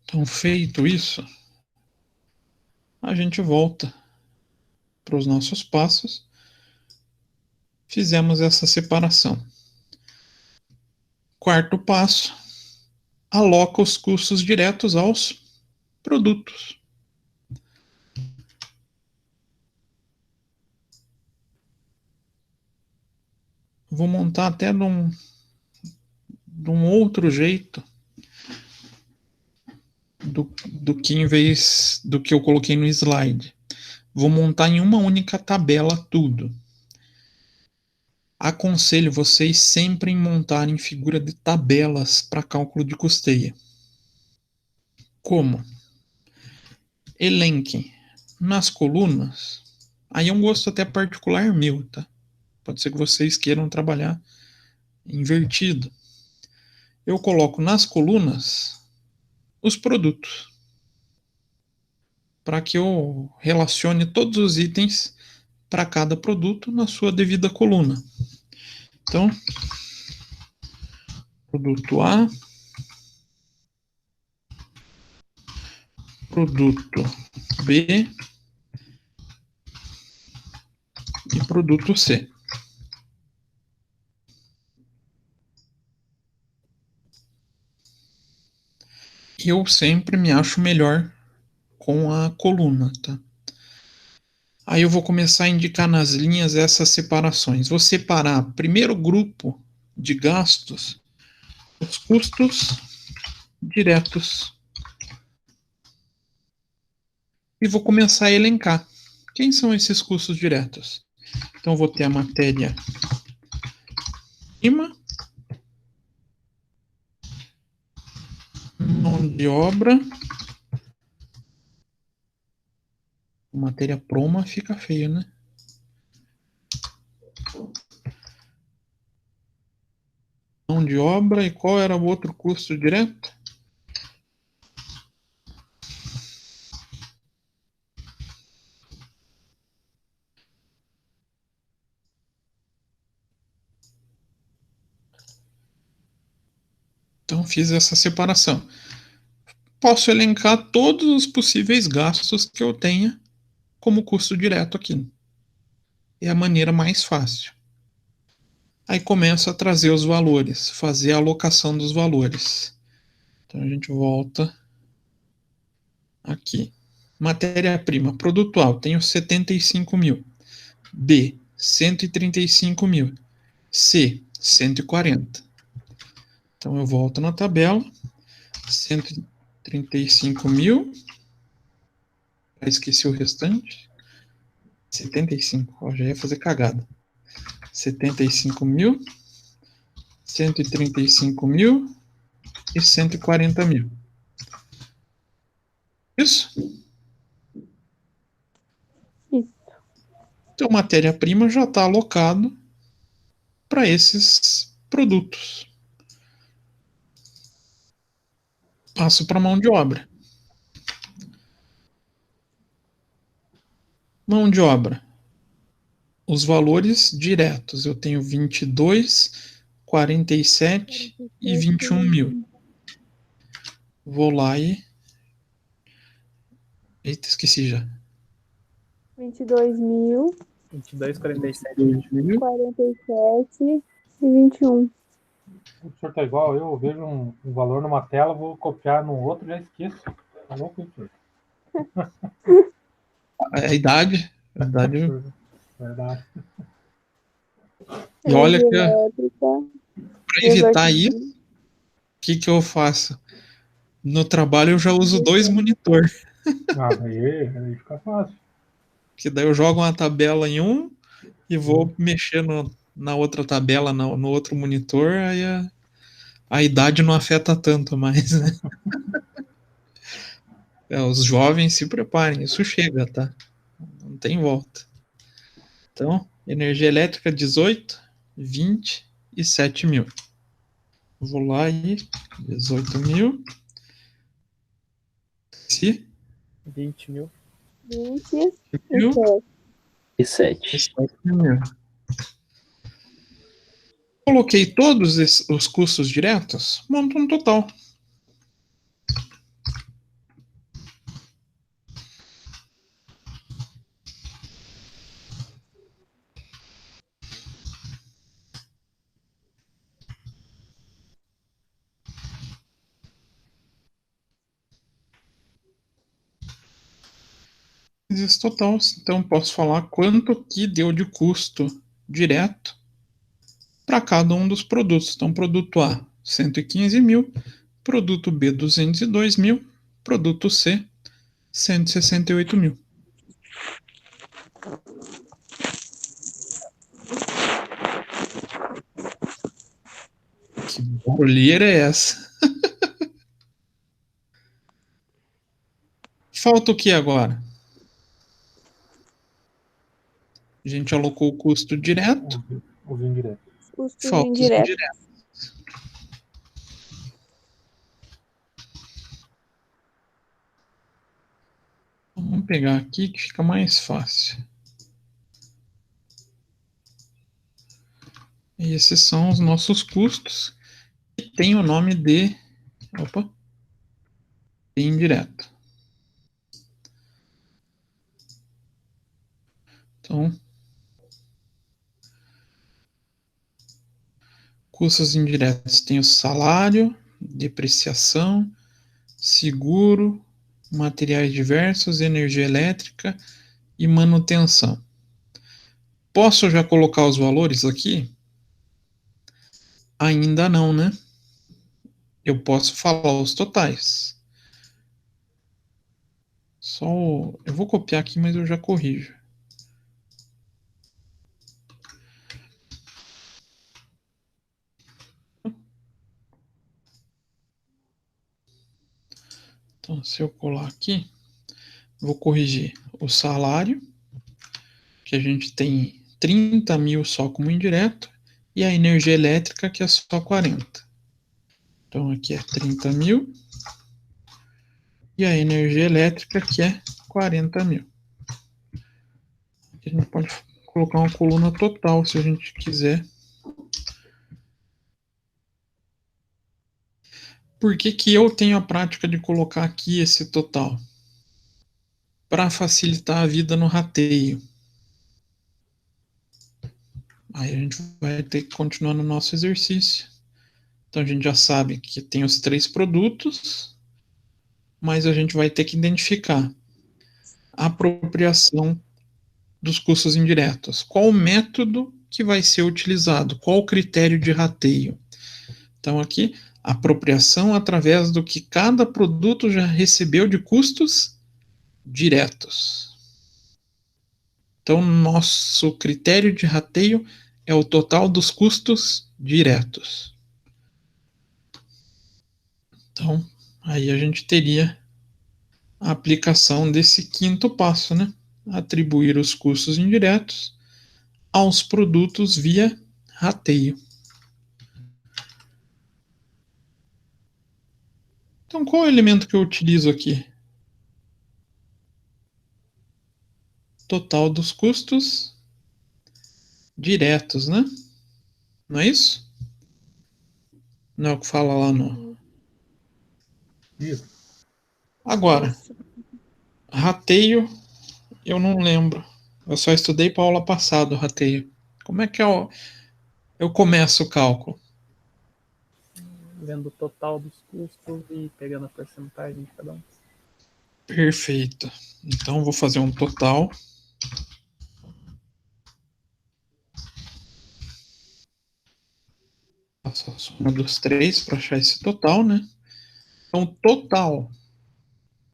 Então, feito isso, a gente volta para para os nossos passos, fizemos essa separação. Quarto passo, aloca os custos diretos aos produtos. Vou montar até de um outro jeito do que em vez do que eu coloquei no slide. Vou montar em uma única tabela tudo. Aconselho vocês sempre em montarem figura de tabelas para cálculo de custeia. Como? Elenquem nas colunas. Aí é um gosto até particular meu, tá? Pode ser que vocês queiram trabalhar invertido. Eu coloco nas colunas os produtos, para que eu relacione todos os itens para cada produto na sua devida coluna. Então, produto A, produto B e produto C. Eu sempre me acho melhor com a coluna, tá? Aí eu vou começar a indicar nas linhas essas separações. Vou separar primeiro grupo de gastos, os custos diretos. E vou começar a elencar. Quem são esses custos diretos? Então eu vou ter a matéria-prima, mão de obra. Matéria proma fica feio, né? Mão de obra, e qual era o outro custo direto? Então fiz essa separação. Posso elencar todos os possíveis gastos que eu tenha como custo direto aqui. É a maneira mais fácil. Aí começo a trazer os valores, fazer a alocação dos valores. Então a gente volta aqui. Matéria-prima, produto A, tenho 75 mil. B, 135 mil. C, 140. Então eu volto na tabela. 135 mil. Já esqueci o restante. 75, ó, já ia fazer cagada. 75 mil, 135 mil e 140 mil. Isso? Isso. Então, matéria-prima já está alocado para esses produtos. Passo para mão de obra. Mão de obra. Os valores diretos. Eu tenho 22, 47 e 21 mil. Vou lá e... Eita, esqueci já. 22 mil, 22, 47. 47 e 21. O senhor tá igual, eu vejo um valor numa tela, vou copiar no outro, já esqueço. Tá louco, hein, senhor? A idade. Verdade. E olha que Elétrica, para evitar isso, o que eu faço? No trabalho eu já uso 2 monitores. Ah, aí fica fácil. Que daí eu jogo uma tabela em um e vou mexer na outra tabela, no outro monitor, aí a idade não afeta tanto mais, né? Os jovens se preparem, isso chega, tá? Não tem volta. Então, energia elétrica 18, 20 e 7 mil. Vou lá e 18 mil. Se 20 mil. 20 mil E e 7. 7 mil. Coloquei todos os custos diretos, monto um total. vezes total. Então, posso falar quanto que deu de custo direto para cada um dos produtos. Então, produto A, 115 mil, produto B, 202 mil, produto C, 168 mil. Que barulheira é essa? Falta o que agora? A gente alocou o custo direto, Os indiretos. Custos falta os indiretos. indiretos. Vamos pegar aqui que fica mais fácil. E esses são os nossos custos, que tem o nome de indireto. Então, custos indiretos tem o salário, depreciação, seguro, materiais diversos, energia elétrica e manutenção. Posso já colocar os valores aqui? Ainda não, né? Eu posso falar os totais. Eu vou copiar aqui, mas eu já corrijo. Então, se eu colar aqui, vou corrigir o salário, que a gente tem 30 mil só como indireto, e a energia elétrica, que é só 40. Então, aqui é 30 mil, e a energia elétrica, que é 40 mil. Aqui a gente pode colocar uma coluna total, se a gente quiser. Por que que eu tenho a prática de colocar aqui esse total? Para facilitar a vida no rateio. Aí a gente vai ter que continuar no nosso exercício. Então a gente já sabe que tem os 3 produtos, mas a gente vai ter que identificar a apropriação dos custos indiretos. Qual o método que vai ser utilizado? Qual o critério de rateio? Então aqui, apropriação através do que cada produto já recebeu de custos diretos. Então, nosso critério de rateio é o total dos custos diretos. Então, aí a gente teria a aplicação desse quinto passo, né? Atribuir os custos indiretos aos produtos via rateio. Então, qual é o elemento que eu utilizo aqui? Total dos custos diretos, né? Não é isso? Não é o que fala lá no... Isso. Agora, Isso. rateio, eu não lembro. Eu só estudei para aula passada o rateio. Como é que eu começo o cálculo? Vendo o total dos custos e pegando a porcentagem de cada um. Perfeito. Então, vou fazer um total. Faço a soma dos 3 para achar esse total, né? Então, total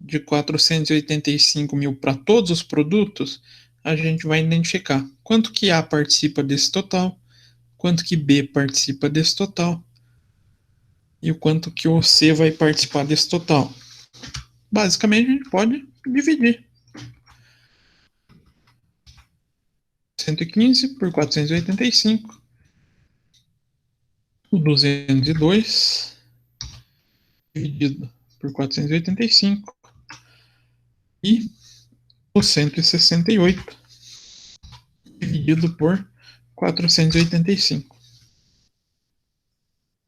de 485 mil para todos os produtos, a gente vai identificar quanto que A participa desse total, quanto que B participa desse total e o quanto que o C vai participar desse total. Basicamente, a gente pode dividir 115 por 485, o 202 dividido por 485 e o 168 dividido por 485.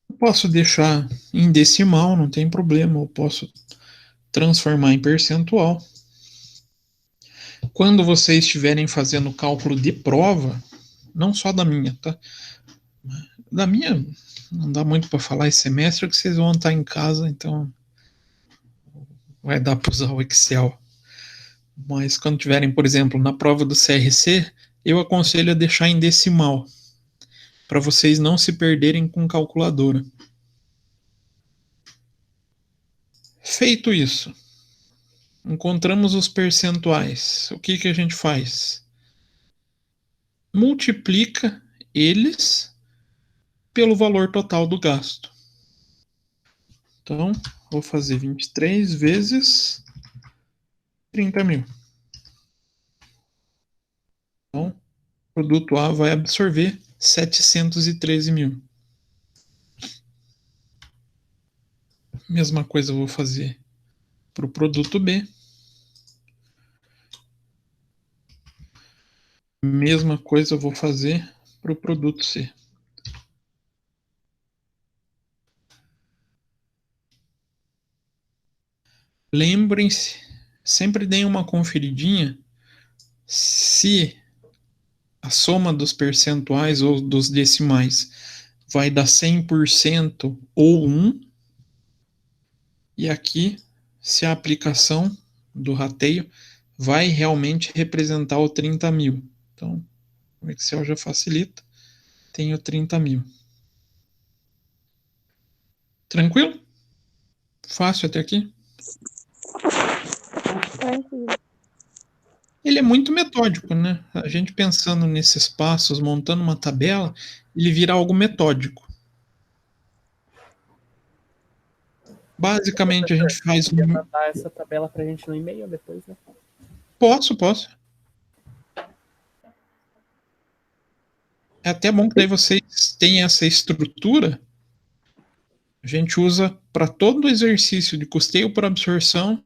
Eu posso deixar em decimal, não tem problema, eu posso transformar em percentual. Quando vocês estiverem fazendo cálculo de prova, não só da minha, tá? Da minha não dá muito para falar esse semestre, que vocês vão estar em casa, então vai dar para usar o Excel. Mas quando tiverem, por exemplo, na prova do CRC, eu aconselho a deixar em decimal, para vocês não se perderem com calculadora. Feito isso, encontramos os percentuais. O que a gente faz? Multiplica eles pelo valor total do gasto. Então, vou fazer 23 vezes 30 mil. Então, o produto A vai absorver 713 mil. Mesma coisa eu vou fazer para o produto B. Mesma coisa eu vou fazer para o produto C. Lembrem-se, sempre deem uma conferidinha se a soma dos percentuais ou dos decimais vai dar 100% ou 1. E aqui, se a aplicação do rateio vai realmente representar o 30 mil. Então, o Excel já facilita. Tenho 30 mil. Tranquilo? Fácil até aqui? Tranquilo. Ele é muito metódico, né? A gente pensando nesses passos, montando uma tabela, ele vira algo metódico. Basicamente, a gente faz Podia mandar essa tabela pra gente no e-mail depois, né? Posso. É até bom que daí vocês têm essa estrutura. A gente usa para todo exercício de custeio por absorção.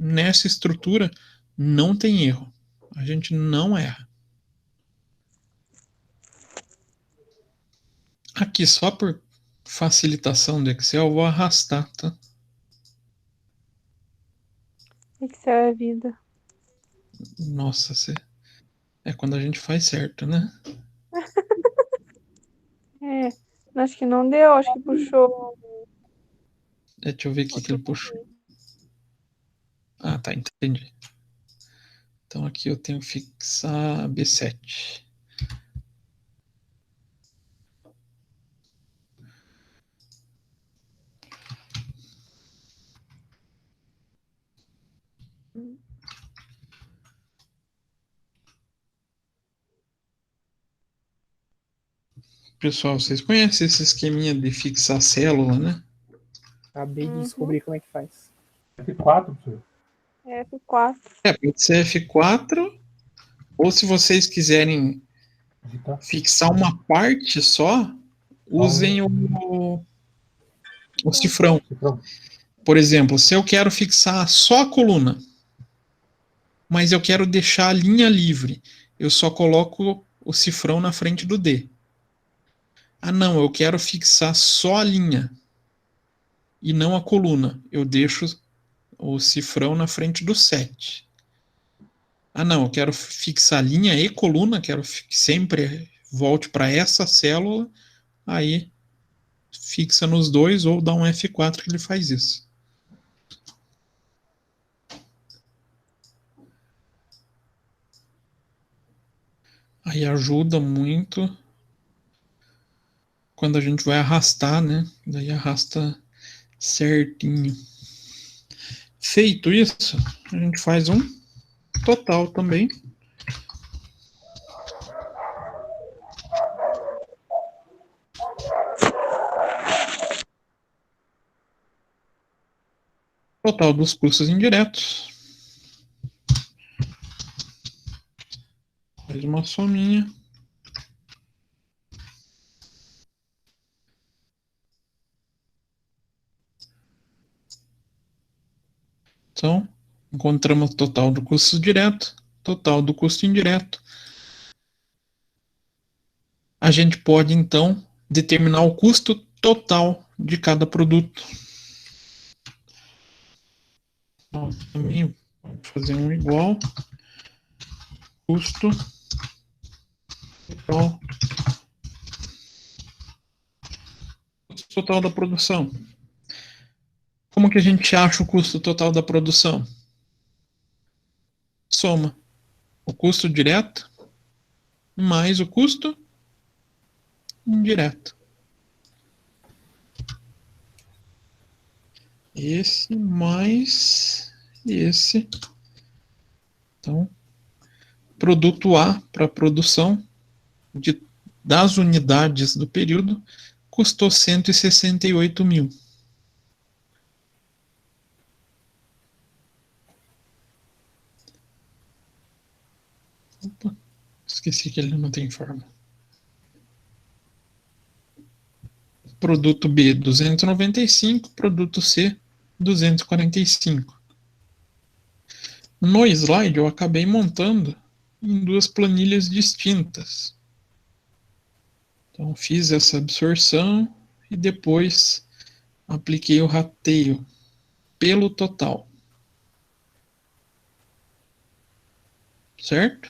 Nessa estrutura, não tem erro. A gente não erra. Aqui, só por facilitação do Excel, eu vou arrastar, tá? Excel é vida. Nossa, é quando a gente faz certo, né? É, acho que não deu, acho que puxou. Deixa eu ver o que ele puxou. Ah, tá, entendi. Então aqui eu tenho que fixar B7. Pessoal, vocês conhecem esse esqueminha de fixar célula, né? Acabei de descobrir como é que faz. F4, professor. F4. Pode ser F4, ou se vocês quiserem Digitar. fixar uma parte só, usem o cifrão. Cifrão. Por exemplo, se eu quero fixar só a coluna, mas eu quero deixar a linha livre, eu só coloco o cifrão na frente do D. Ah, não, eu quero fixar só a linha e não a coluna. Eu deixo o cifrão na frente do 7. Ah, não, eu quero fixar linha e coluna, quero que sempre volte para essa célula, aí fixa nos dois ou dá um F4 que ele faz isso. Aí ajuda muito quando a gente vai arrastar, né? Daí arrasta certinho. Feito isso, a gente faz um total também. Total dos custos indiretos. Faz uma sominha. Então, encontramos o total do custo direto, total do custo indireto. A gente pode, então, determinar o custo total de cada produto. Então, também vou fazer um igual. Custo total. Custo total da produção. Como que a gente acha o custo total da produção? soma o custo direto mais o custo indireto. Esse mais esse. Então, produto A para produção das unidades do período custou 168 mil. Opa, esqueci que ele não tem forma. Produto B, 295, produto C, 245. No slide, eu acabei montando em duas planilhas distintas. Então, fiz essa absorção e depois apliquei o rateio pelo total. Certo?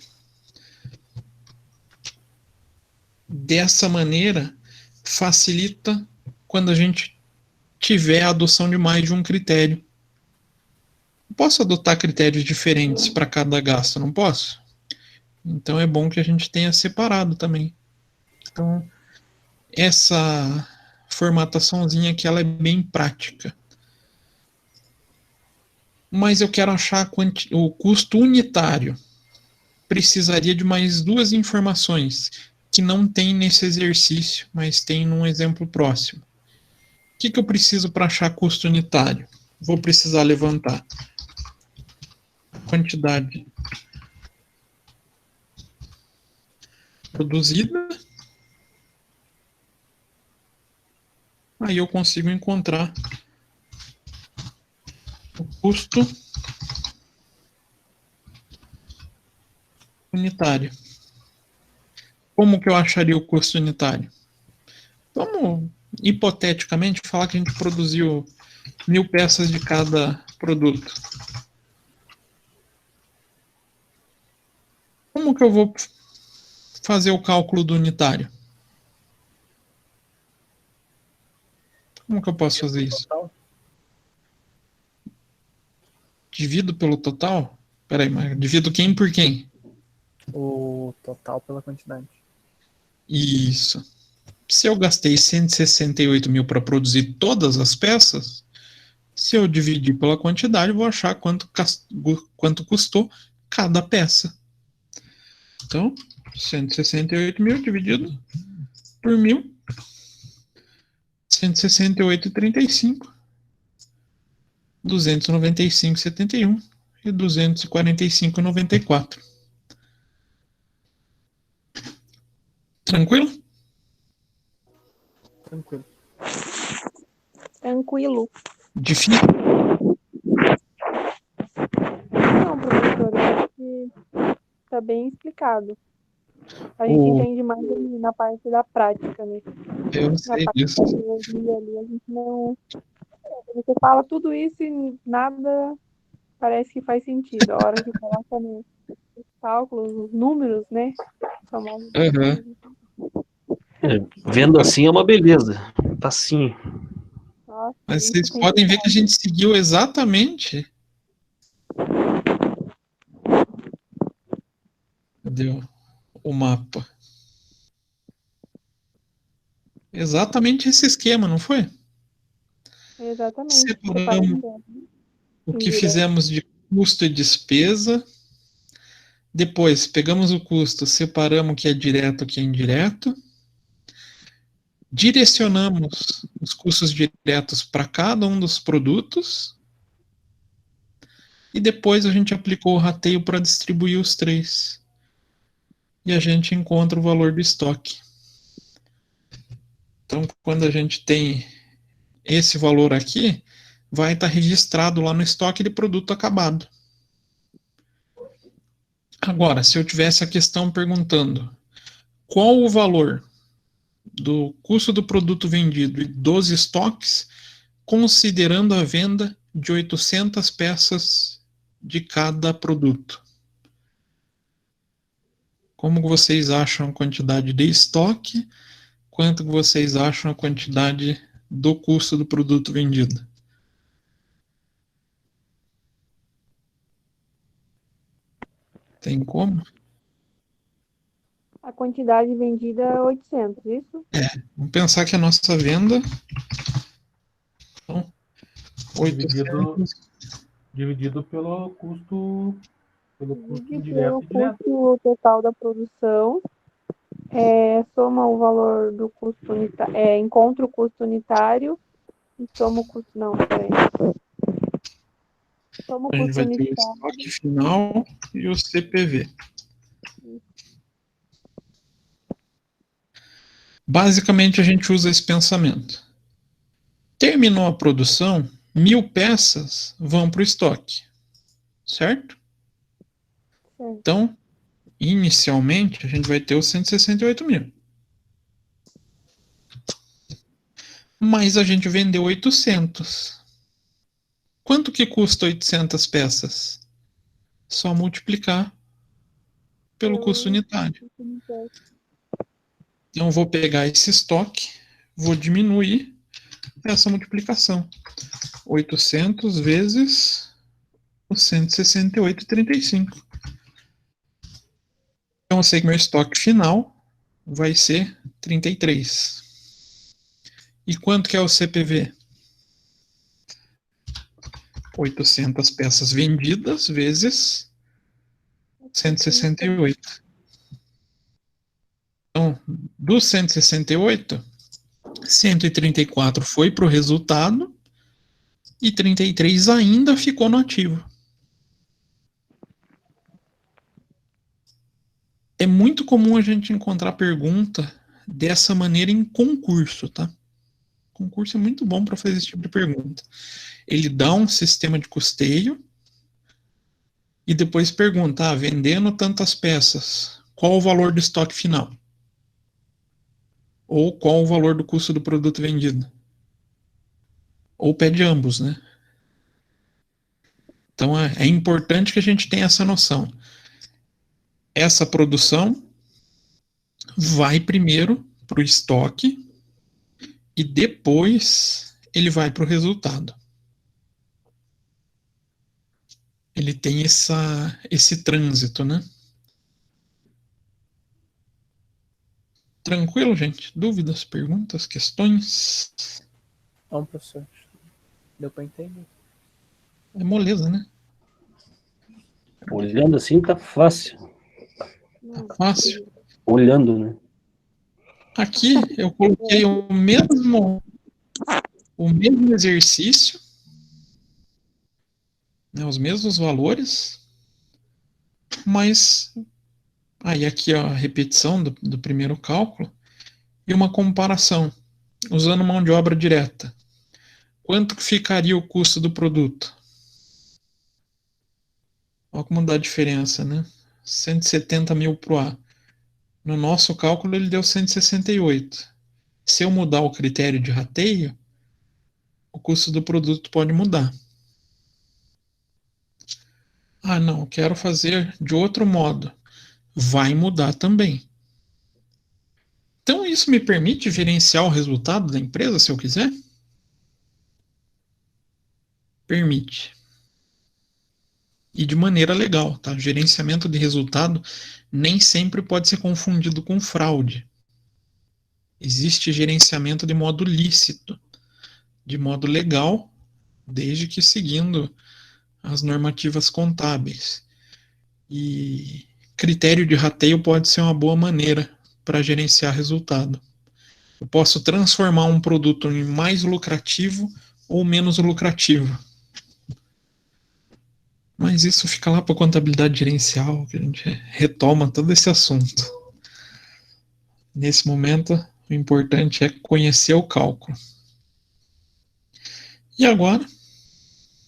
Dessa maneira, facilita quando a gente tiver a adoção de mais de um critério. Eu posso adotar critérios diferentes para cada gasto, não posso? Então é bom que a gente tenha separado também. Então, essa formataçãozinha aqui, ela é bem prática. Mas eu quero achar o custo unitário. Precisaria de mais duas informações que não tem nesse exercício, mas tem num exemplo próximo. O que eu preciso para achar custo unitário? Vou precisar levantar quantidade produzida. Aí eu consigo encontrar o custo unitário. Como que eu acharia o custo unitário? Vamos, hipoteticamente, falar que a gente produziu 1000 peças de cada produto. Como que eu vou fazer o cálculo do unitário? Como que eu posso fazer isso? Divido pelo total? Peraí, mas divido quem por quem? O total pela quantidade. Isso. Se eu gastei 168 mil para produzir todas as peças, se eu dividir pela quantidade, eu vou achar quanto custou cada peça. Então, 168 mil dividido por 1000, 168,35, 295,71 e 245,94. Tranquilo? Tranquilo. Tranquilo. Difícil? Não, professor, eu acho que tá bem explicado. A gente entende mais ali na parte da prática, né? Eu Na sei parte disso. da teoria ali, a gente não... Você fala tudo isso e nada parece que faz sentido. A hora que coloca nos cálculos, os números, né? Famosos Uhum. Vendo assim é uma beleza. Facinho. Nossa, Mas isso vocês tem podem que ver que a gente seguiu exatamente. Cadê o mapa? Exatamente esse esquema, não foi? exatamente. Separamos o que fizemos de custo e despesa. Depois, pegamos o custo, separamos o que é direto e o que é indireto. Direcionamos os custos diretos para cada um dos produtos. E depois a gente aplicou o rateio para distribuir os três. E a gente encontra o valor do estoque. Então, quando a gente tem esse valor aqui, vai estar registrado lá no estoque de produto acabado. Agora, se eu tivesse a questão perguntando qual o valor do custo do produto vendido e dos estoques, considerando a venda de 800 peças de cada produto. Como vocês acham a quantidade de estoque? Quanto vocês acham a quantidade do custo do produto vendido? Tem como? A quantidade vendida é 800, isso? Vamos pensar que a nossa venda são Dividido, 800. dividido pelo custo Divide indireto pelo e direto. custo total da produção, soma o valor do custo unitário, encontra o custo unitário e soma o custo, não, peraí. Soma o A gente custo vai ter o unitário. estoque final e o CPV. Basicamente, a gente usa esse pensamento. Terminou a produção, 1.000 peças vão para o estoque, certo? Certo. Então, inicialmente, a gente vai ter os 168 mil. Mas a gente vendeu 800. Quanto que custa 800 peças? Só multiplicar pelo custo unitário. Então, eu vou pegar esse estoque, vou diminuir essa multiplicação. 800 vezes os 168,35. Então, eu sei que meu estoque final vai ser 33. E quanto que é o CPV? 800 peças vendidas vezes 168. Então, dos 168, 134 foi para o resultado e 33 ainda ficou no ativo. É muito comum a gente encontrar pergunta dessa maneira em concurso, tá? Concurso é muito bom para fazer esse tipo de pergunta. Ele dá um sistema de custeio e depois pergunta, vendendo tantas peças, qual o valor do estoque final? Ou qual o valor do custo do produto vendido? Ou pede ambos, né? Então é importante que a gente tenha essa noção. Essa produção vai primeiro para o estoque e depois ele vai para o resultado. Ele tem esse trânsito, né? Tranquilo, gente? Dúvidas, perguntas, questões? Não, professor. Deu para entender. É moleza, né? Olhando assim tá fácil. Tá fácil. Olhando, né? Aqui eu coloquei o mesmo exercício, né, os mesmos valores, mas aí aqui ó, a repetição do primeiro cálculo e uma comparação, usando mão de obra direta. Quanto que ficaria o custo do produto? Olha como dá a diferença, né? 170 mil para o A. No nosso cálculo ele deu 168. Se eu mudar o critério de rateio, o custo do produto pode mudar. Ah, não, quero fazer de outro modo. Vai mudar também. Então, isso me permite gerenciar o resultado da empresa, se eu quiser? Permite. E de maneira legal, tá? Gerenciamento de resultado nem sempre pode ser confundido com fraude. Existe gerenciamento de modo lícito, de modo legal, desde que seguindo as normativas contábeis. E critério de rateio pode ser uma boa maneira para gerenciar resultado. Eu posso transformar um produto em mais lucrativo ou menos lucrativo. Mas isso fica lá para a contabilidade gerencial, que a gente retoma todo esse assunto. Nesse momento, o importante é conhecer o cálculo. E agora,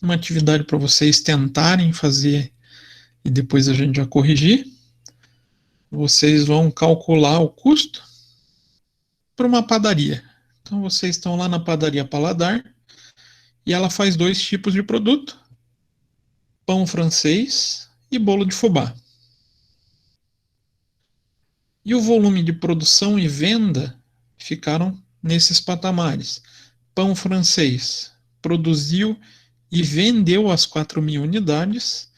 uma atividade para vocês tentarem fazer e depois a gente vai corrigir. Vocês vão calcular o custo para uma padaria. Então vocês estão lá na padaria Paladar e ela faz 2 tipos de produto: pão francês e bolo de fubá. E o volume de produção e venda ficaram nesses patamares. Pão francês produziu e vendeu as 4.000 unidades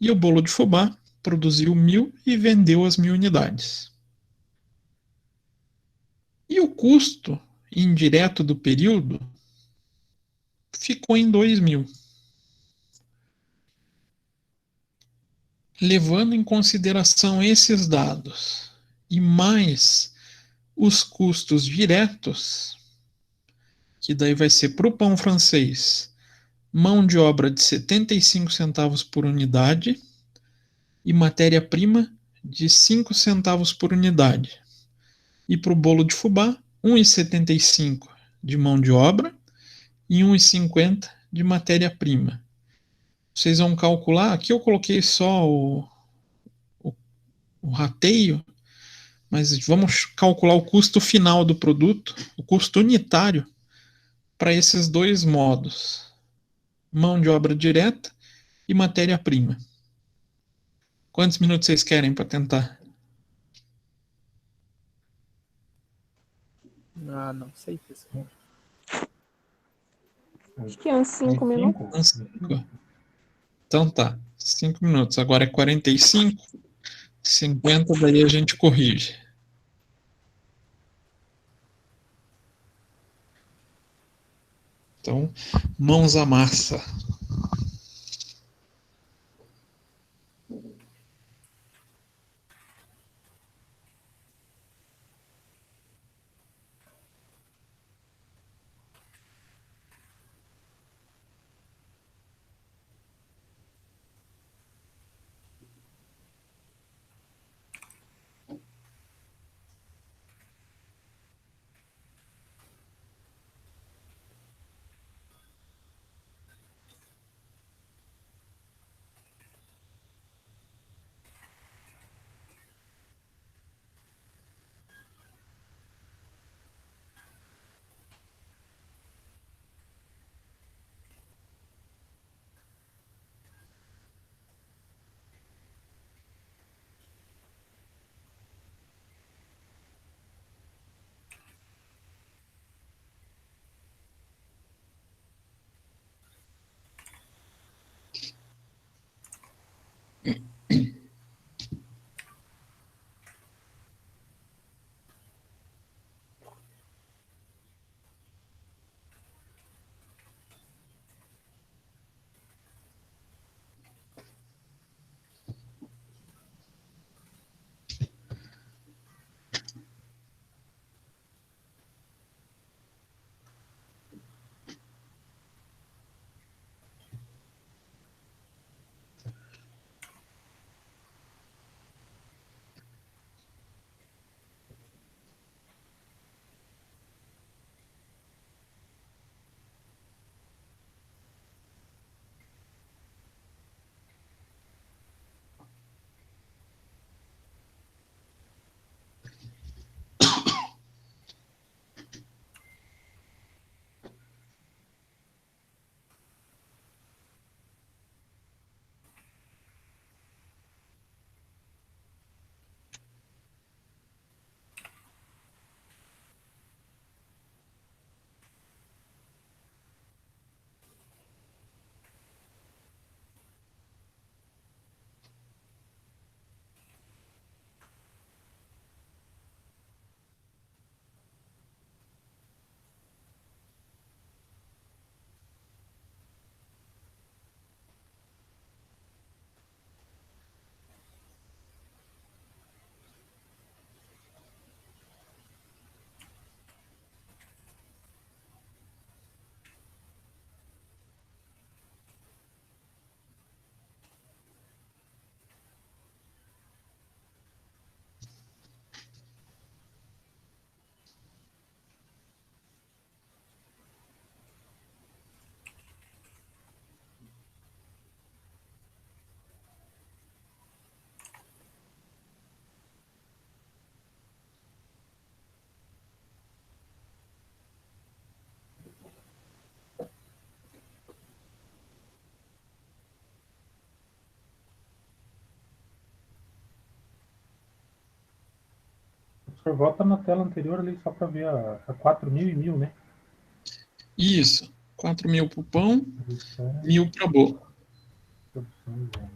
e o bolo de fubá produziu 1.000 e vendeu as 1.000 unidades. E o custo indireto do período ficou em 2.000. Levando em consideração esses dados e mais os custos diretos, que daí vai ser para o pão francês, mão de obra de 75 centavos por unidade e matéria-prima de 5 centavos por unidade. E para o bolo de fubá, 1,75 de mão de obra e 1,50 de matéria-prima. Vocês vão calcular, aqui eu coloquei só o rateio, mas vamos calcular o custo final do produto, o custo unitário, para esses dois modos, mão de obra direta e matéria-prima. Quantos minutos vocês querem para tentar? Ah, não sei, pessoal. Acho que é uns 5 minutos. Uns 5. Então tá, 5 minutos. Agora é 45, 50, daí a gente corrige. Então, mãos à massa. O senhor volta na tela anterior ali só para ver a 4.000 e 1.000, né? Isso, 4.000 para o pão, Isso é 1.000 para o bolo. produção de venda.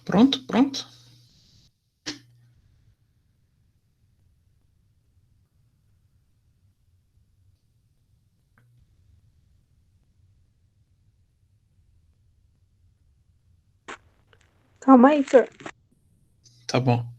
Pronto, pronto. Calma aí, senhor. Tá bom.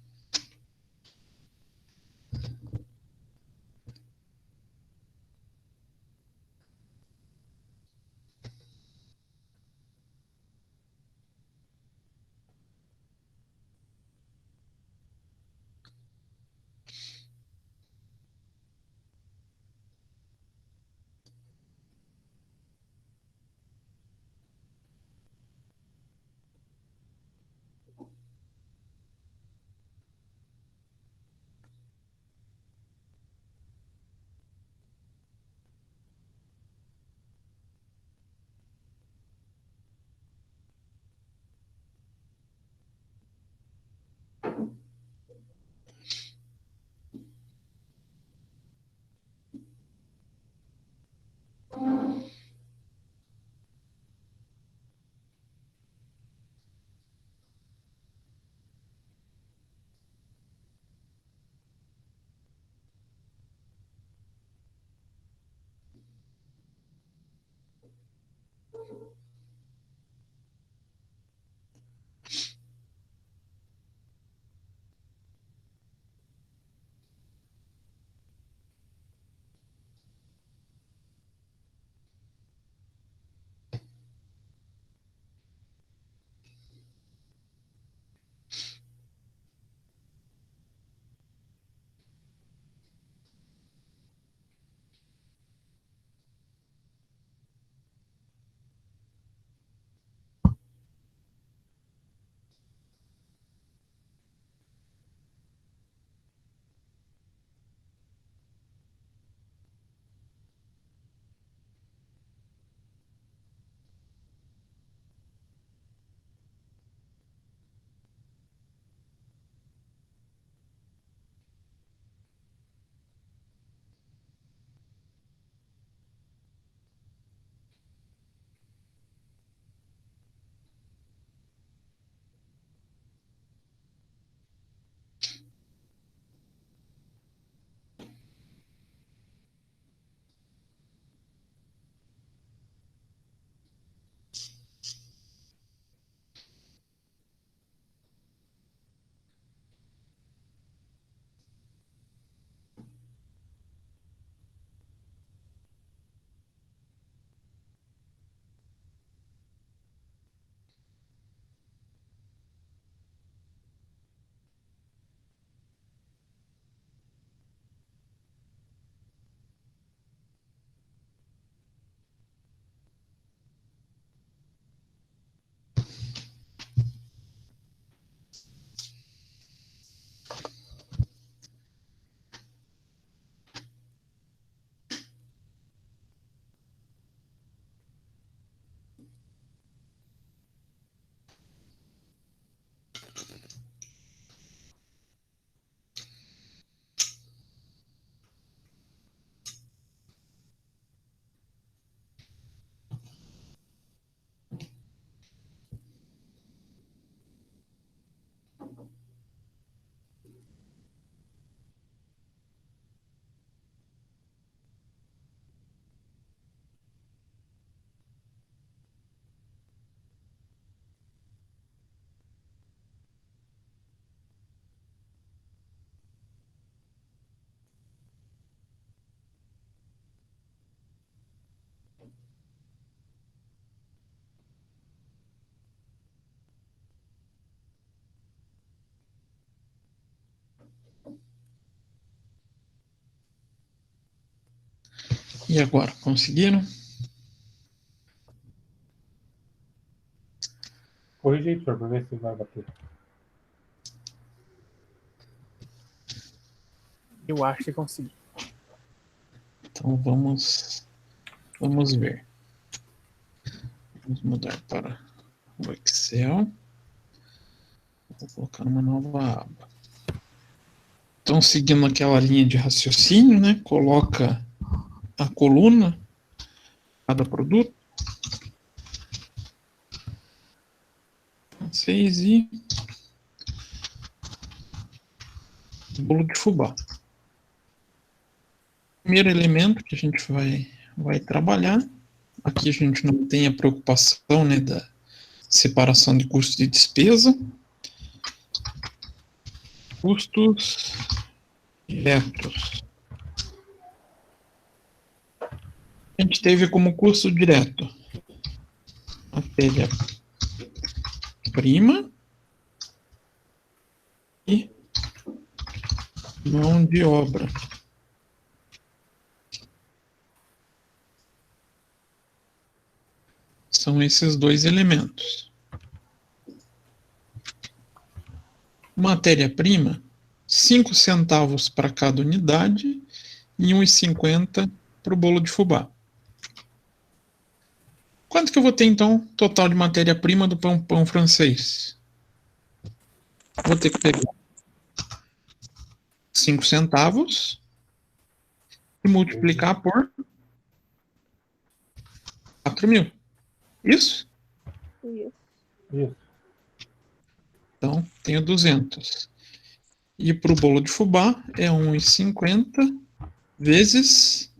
E agora, conseguiram? Corrige aí, professor, para ver se vai bater. Eu acho que consegui. Então vamos ver. Vamos mudar para o Excel. Vou colocar uma nova aba. Então, seguindo aquela linha de raciocínio, né? Coloca a coluna, cada produto. 6 e bolo de fubá. Primeiro elemento que a gente vai trabalhar. Aqui a gente não tem a preocupação, né, da separação de custo de despesa. Custos diretos. A gente teve como custo direto matéria-prima e mão de obra. São esses dois elementos. Matéria-prima, 5 centavos para cada unidade e 1,50 para o bolo de fubá. Quanto que eu vou ter, então, total de matéria-prima do pão francês? Vou ter que pegar 5 centavos e multiplicar por 4.000. Isso? Isso. Isso. Então, tenho 200. E para o bolo de fubá é 1,50 vezes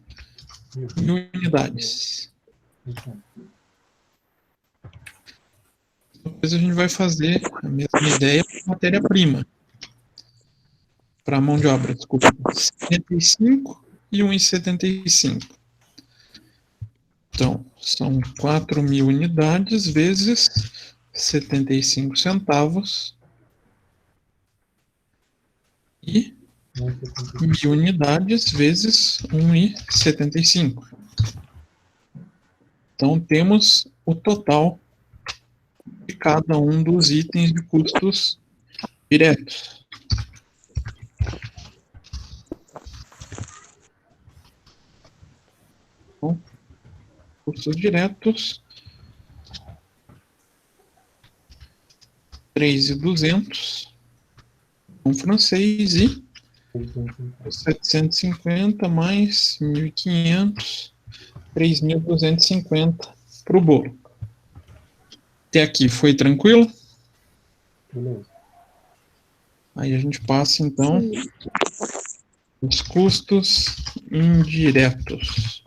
1.000 unidades. Isso. Depois a gente vai fazer a mesma ideia para matéria-prima. Para a mão de obra, desculpa. 75 e 1,75. Então, são 4.000 unidades vezes 75 centavos e 1.000 unidades vezes 1,75. Então, temos o total de cada um dos itens de custos diretos. Então, custos diretos, 3.200, um francês e 750 mais 1.500, 3.250 para o bolo. Até aqui foi tranquilo? Beleza. Aí a gente passa, então, Sim. os custos indiretos.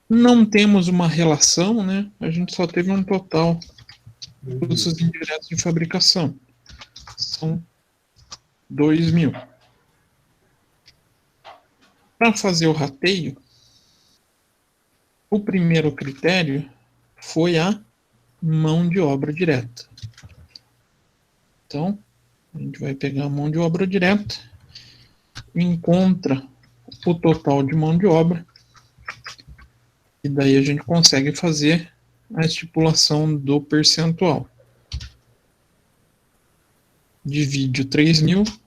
Não temos uma relação, né? A gente só teve um total de custos indiretos de fabricação. São 2.000. Para fazer o rateio, o primeiro critério foi a mão de obra direta. Então, a gente vai pegar a mão de obra direta, encontra o total de mão de obra, e daí a gente consegue fazer a estipulação do percentual. Divide o 3.000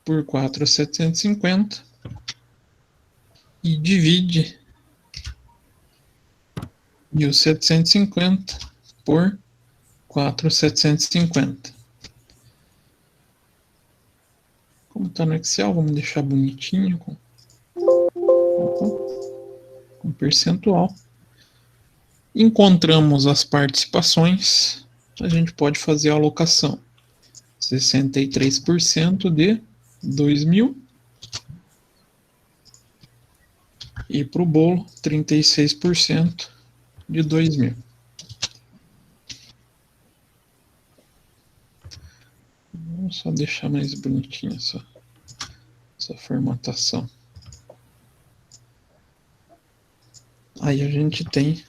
por 4.750 e divide 1.750 por 4.750. Como está no Excel, vamos deixar bonitinho com percentual. Encontramos as participações, a gente pode fazer a alocação. 63% de 2.000 e para o bolo 36% de 2.000. Vamos só deixar mais bonitinha essa formatação. Aí a gente tem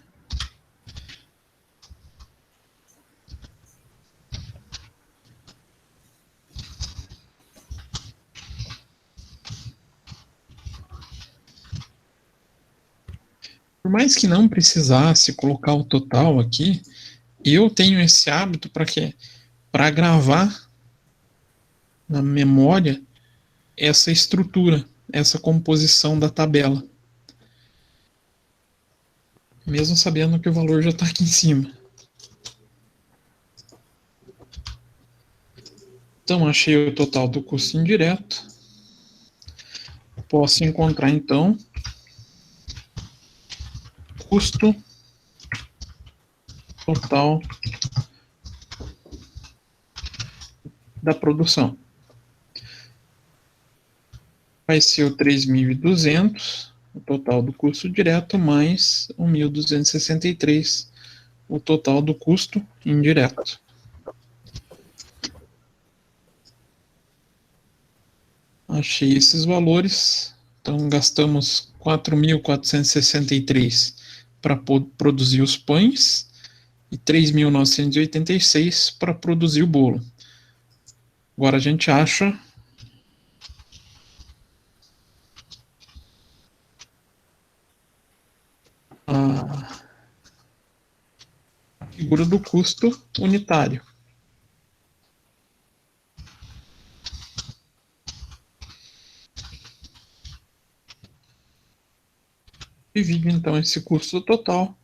Por mais que não precisasse colocar o total aqui, eu tenho esse hábito para quê? Para gravar na memória essa estrutura, essa composição da tabela. Mesmo sabendo que o valor já está aqui em cima. Então, achei o total do custo indireto. Posso encontrar, então, custo total da produção. Vai ser o 3.200, o total do custo direto, mais o 1.263, o total do custo indireto. Achei esses valores. Então, gastamos 4.463 para produzir os pães e 3.986 para produzir o bolo. Agora a gente acha a figura do custo unitário. Divide, então, esse custo total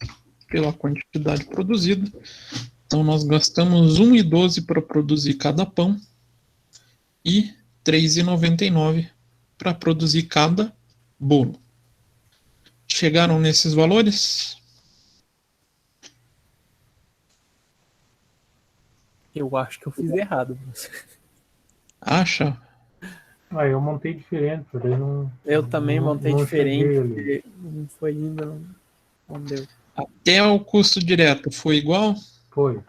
pela quantidade produzida. Então, nós gastamos 1,12 para produzir cada pão e 3,99 para produzir cada bolo. Chegaram nesses valores? Eu acho que eu fiz errado. Acha? Ah, eu montei diferente, daí não. Eu também montei não diferente, cheguei ali. porque não foi ainda, não deu. Até o custo direto foi igual? Foi.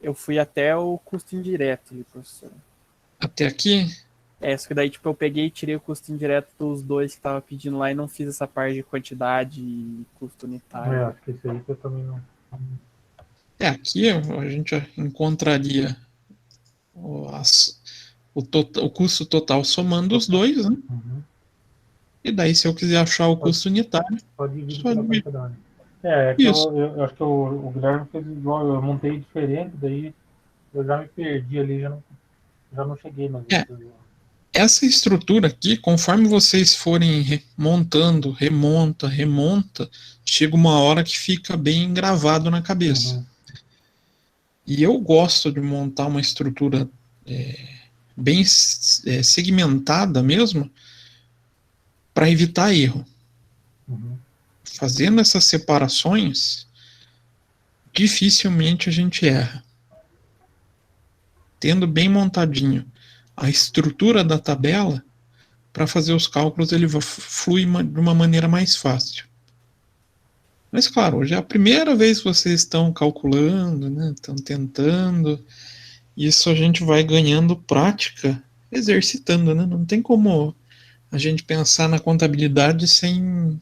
Eu fui até o custo indireto, professor. Até aqui? Só que daí, tipo, eu peguei e tirei o custo indireto dos dois que tava pedindo lá e não fiz essa parte de quantidade e custo unitário. Acho que esse aí que eu também não. Aqui a gente encontraria o custo total somando os dois, né? Uhum. E daí, se eu quiser achar o custo unitário, Só dividir só pela dividir. quantidade. É que Isso. eu acho que o Guilherme fez igual, eu montei diferente, daí eu já me perdi ali, já não cheguei nas outras. Essa estrutura aqui, conforme vocês forem montando, remonta, chega uma hora que fica bem gravado na cabeça. Uhum. E eu gosto de montar uma estrutura bem segmentada mesmo, para evitar erro. Uhum. Fazendo essas separações, dificilmente a gente erra. Tendo bem montadinho a estrutura da tabela, para fazer os cálculos ele flui de uma maneira mais fácil. Mas claro, hoje é a primeira vez que vocês estão calculando, né? Estão tentando. Isso a gente vai ganhando prática, exercitando, né? Não tem como a gente pensar na contabilidade sem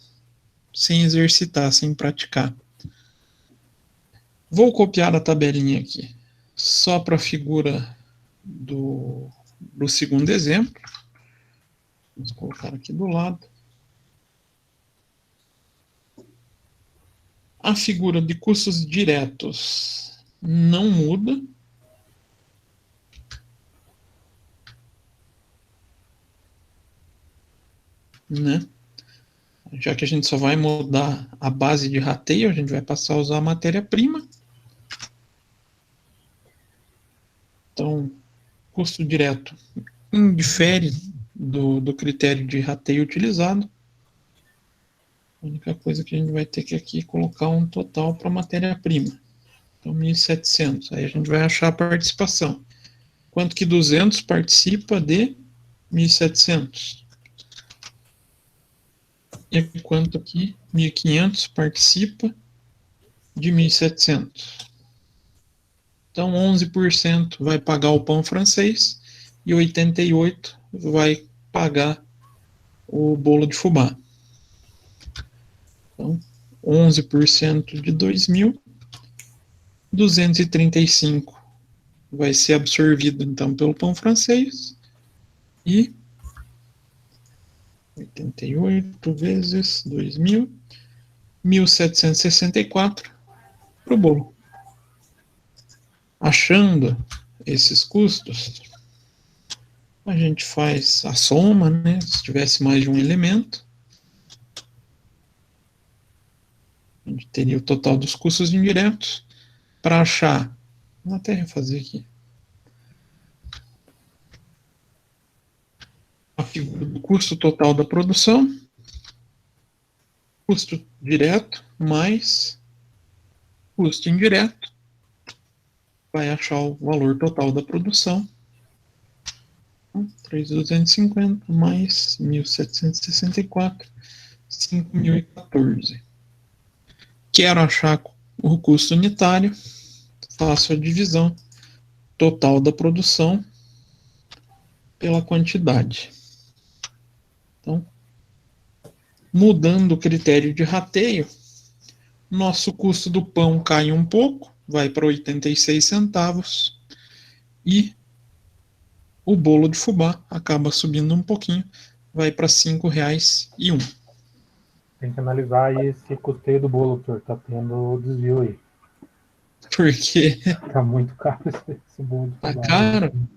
exercitar, sem praticar. Vou copiar a tabelinha aqui, só para a figura do segundo exemplo. Vamos colocar aqui do lado. A figura de custos diretos não muda. Né? Já que a gente só vai mudar a base de rateio, a gente vai passar a usar a matéria-prima. Então, custo direto indifere do critério de rateio utilizado. A única coisa que a gente vai ter que aqui colocar um total para matéria-prima. Então, 1.700. Aí a gente vai achar a participação. Quanto que 200 participa de 1.700? E quanto aqui 1.500 participa de 1.700? Então, 11% vai pagar o pão francês e 88% vai pagar o bolo de fubá. Então, 11% de 2.000, 235 vai ser absorvido, então, pelo pão francês e 88 vezes 2.000, 1.764 para o bolo. Achando esses custos, a gente faz a soma, né? Se tivesse mais de um elemento, a gente teria o total dos custos indiretos. Para achar, vou até refazer aqui, a figura do custo total da produção, custo direto mais custo indireto, vai achar o valor total da produção, 3.250 mais 1.764, 5.014. Quero achar o custo unitário, faço a divisão total da produção pela quantidade. Então, mudando o critério de rateio, nosso custo do pão cai um pouco, vai para 86 centavos, e o bolo de fubá acaba subindo um pouquinho, vai para R$ 5,01. Tem que analisar aí esse custeio do bolo, doutor. Tá tendo desvio aí. Porque Tá muito caro esse bolo de tá fubá. caro.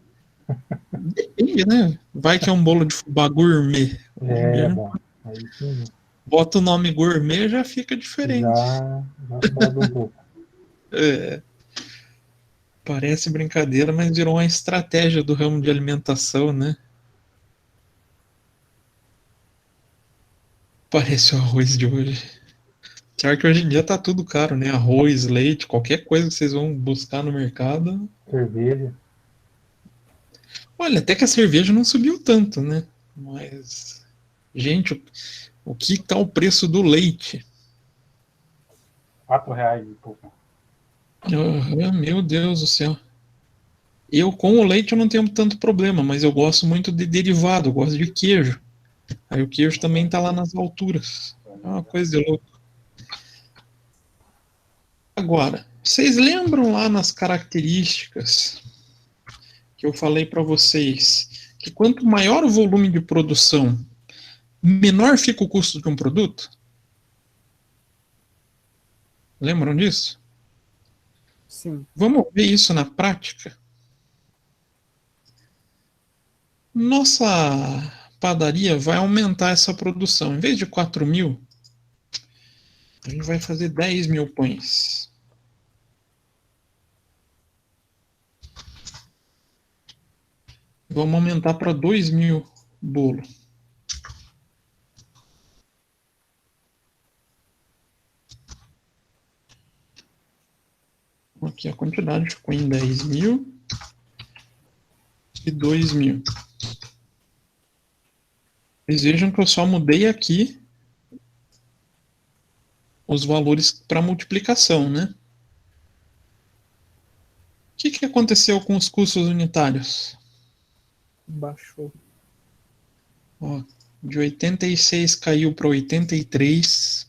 Depende, né? Vai que é um bolo de fubá gourmet. É, bom. Aí sim, Bota o nome gourmet, já fica diferente. já sobe um pouco. É, parece brincadeira, mas virou uma estratégia do ramo de alimentação, né? Parece o arroz de hoje. Claro que hoje em dia tá tudo caro, né? Arroz, leite, qualquer coisa que vocês vão buscar no mercado. Cerveja. Olha, até que a cerveja não subiu tanto, né? Mas, gente, o que tá o preço do leite? R$4 e pouco. Meu Deus do céu. Eu com o leite eu não tenho tanto problema, mas eu gosto muito de derivado, eu gosto de queijo. Aí o queijo também tá lá nas alturas. É uma coisa de louco. Agora, vocês lembram lá nas características que eu falei para vocês que quanto maior o volume de produção, menor fica o custo de um produto? Lembram disso? Sim. Vamos ver isso na prática? Nossa padaria vai aumentar essa produção. Em vez de 4.000, a gente vai fazer 10.000 pães. Vamos aumentar para 2.000 bolo. Aqui a quantidade ficou em 10.000 e 2.000. Vocês vejam que eu só mudei aqui os valores para multiplicação, né? O que aconteceu com os custos unitários? Baixou. Ó, de 86 caiu para 83.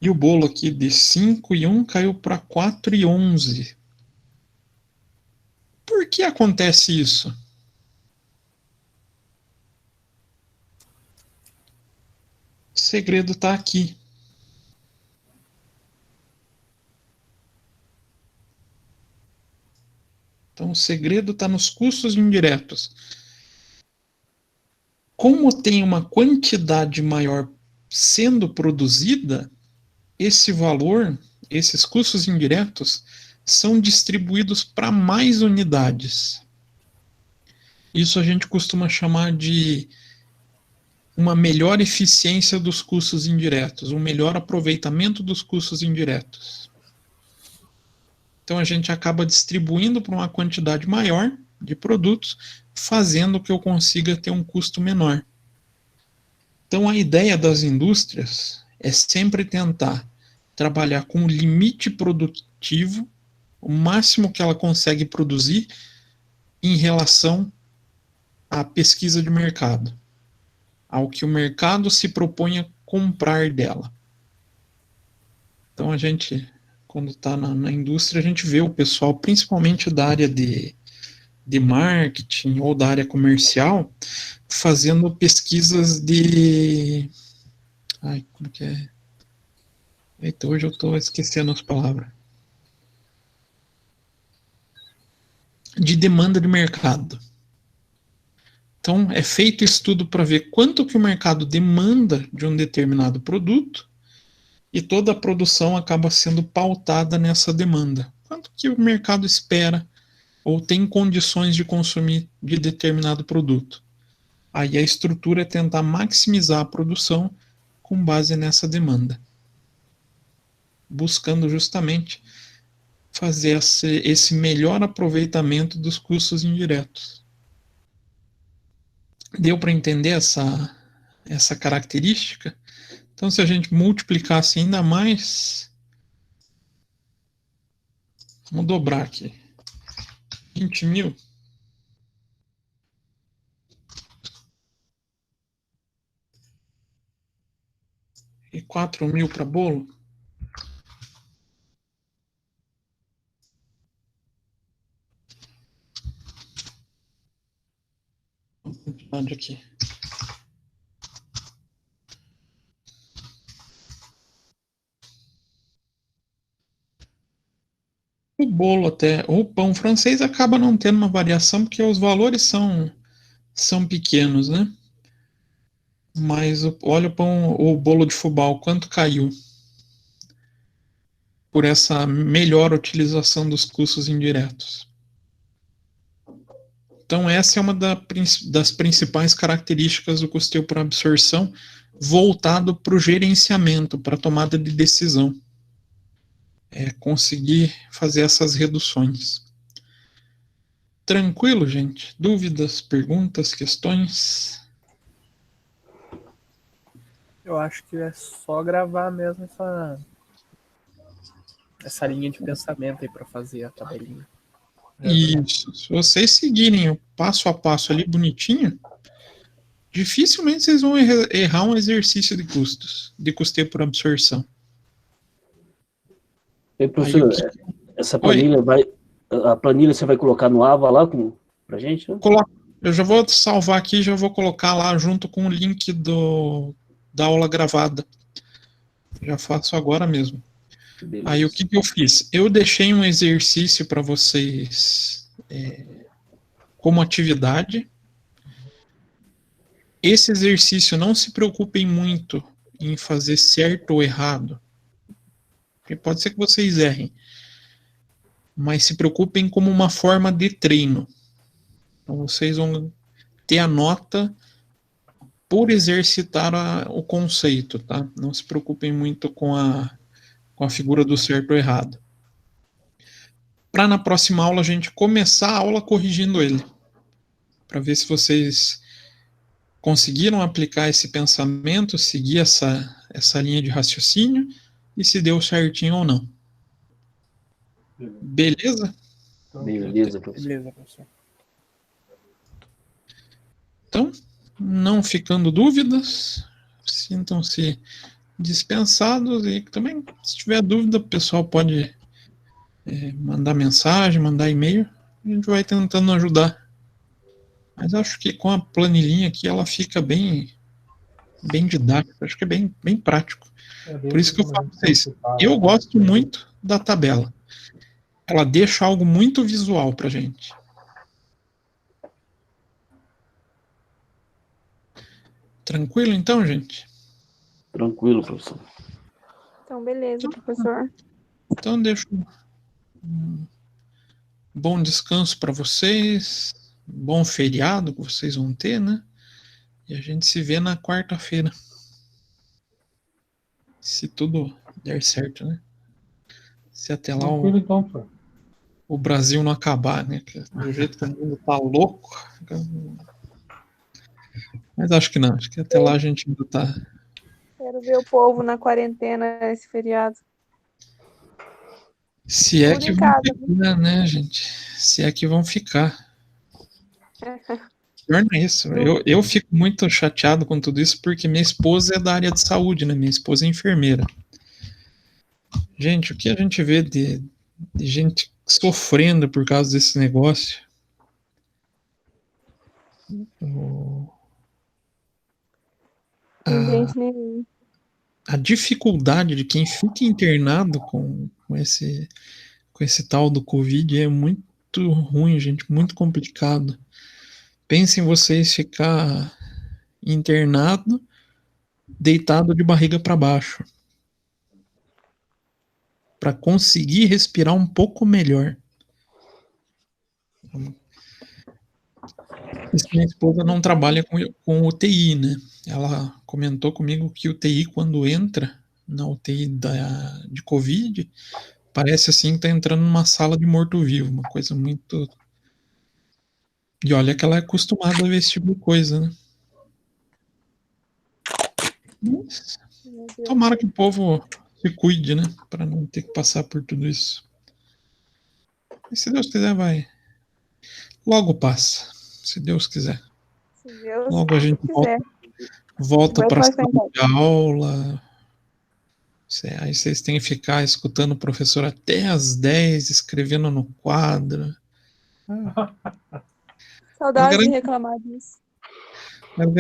E o bolo aqui de 5,1 caiu para 4,11. Por que acontece isso? O segredo está aqui. Então, o segredo está nos custos indiretos. Como tem uma quantidade maior sendo produzida, esse valor, esses custos indiretos, são distribuídos para mais unidades. Isso a gente costuma chamar de uma melhor eficiência dos custos indiretos, um melhor aproveitamento dos custos indiretos. Então a gente acaba distribuindo para uma quantidade maior de produtos, fazendo que eu consiga ter um custo menor. Então a ideia das indústrias é sempre tentar trabalhar com o limite produtivo, o máximo que ela consegue produzir em relação à pesquisa de mercado, ao que o mercado se propõe a comprar dela. Então a gente, quando está na indústria, a gente vê o pessoal, principalmente da área de marketing ou da área comercial, fazendo pesquisas de... como que é? Eita, hoje eu estou esquecendo as palavras. De demanda de mercado. Então, é feito estudo para ver quanto que o mercado demanda de um determinado produto e toda a produção acaba sendo pautada nessa demanda. Quanto que o mercado espera ou tem condições de consumir de determinado produto. Aí a estrutura é tentar maximizar a produção com base nessa demanda, buscando justamente fazer esse melhor aproveitamento dos custos indiretos. Deu para entender essa característica? Então, se a gente multiplicasse ainda mais, vamos dobrar aqui, 20 mil, e 4 mil para bolo, quantidade aqui. O bolo até, o pão francês acaba não tendo uma variação porque os valores são pequenos, né? Mas olha o bolo de fubá, quanto caiu por essa melhor utilização dos custos indiretos. Então essa é uma das principais características do custeio por absorção voltado para o gerenciamento, para a tomada de decisão. É conseguir fazer essas reduções. Tranquilo, gente? Dúvidas, perguntas, questões? Eu acho que é só gravar mesmo essa linha de pensamento aí para fazer a tabelinha. Isso. Se vocês seguirem o passo a passo ali bonitinho, dificilmente vocês vão errar um exercício de custos, de custeio por absorção. E, professor, essa planilha a planilha você vai colocar no AVA lá pra gente? Né? Eu já vou salvar aqui, já vou colocar lá junto com o link da aula gravada. Já faço agora mesmo. Beleza. Aí o que eu fiz? Eu deixei um exercício para vocês como atividade. Esse exercício, não se preocupem muito em fazer certo ou errado. Porque pode ser que vocês errem. Mas se preocupem como uma forma de treino. Então vocês vão ter a nota por exercitar o conceito, tá? Não se preocupem muito com a figura do certo ou errado. Para na próxima aula a gente começar a aula corrigindo ele. Para ver se vocês conseguiram aplicar esse pensamento, seguir essa linha de raciocínio e se deu certinho ou não. Beleza? Beleza, professor. Beleza, professor. Então, não ficando dúvidas, sintam-se dispensados e também, se tiver dúvida, o pessoal pode mandar mensagem, mandar e-mail, a gente vai tentando ajudar. Mas acho que com a planilhinha aqui ela fica bem didática, acho que é bem prático. Por isso que eu falo para vocês, eu gosto muito da tabela. Ela deixa algo muito visual para a gente. Tranquilo então, gente? Tranquilo, professor. Então, beleza, professor. Então, deixo um bom descanso para vocês, bom feriado que vocês vão ter, né? E a gente se vê na quarta-feira. Se tudo der certo, né? Se até lá o Brasil não acabar, né? Do jeito que o mundo tá louco. Mas acho que não, acho que até lá a gente ainda tá. Quero ver o povo na quarentena esse feriado. Se é que vão ficar, né, gente? Se é que vão ficar. Pior não é isso. Eu fico muito chateado com tudo isso porque minha esposa é da área de saúde, né? Minha esposa é enfermeira. Gente, o que a gente vê de gente sofrendo por causa desse negócio? Gente nenhum. a dificuldade de quem fica internado com esse tal do Covid é muito ruim, gente, muito complicado. Pensem em vocês ficar internado, deitado de barriga para baixo, para conseguir respirar um pouco melhor. Minha esposa não trabalha com UTI, né? Ela comentou comigo que UTI, quando entra na UTI de Covid, parece assim que tá entrando numa sala de morto-vivo, uma coisa muito... E olha que ela é acostumada a ver esse tipo de coisa, né? Mas, Meu Deus. tomara que o povo se cuide, né? Para não ter que passar por tudo isso. E se Deus quiser, vai. Logo passa. Se Deus quiser. Se Deus Logo a gente quiser. volta Vai para a passar em sala de aula. Aí vocês têm que ficar escutando o professor até às 10, escrevendo no quadro. Saudade de reclamar disso.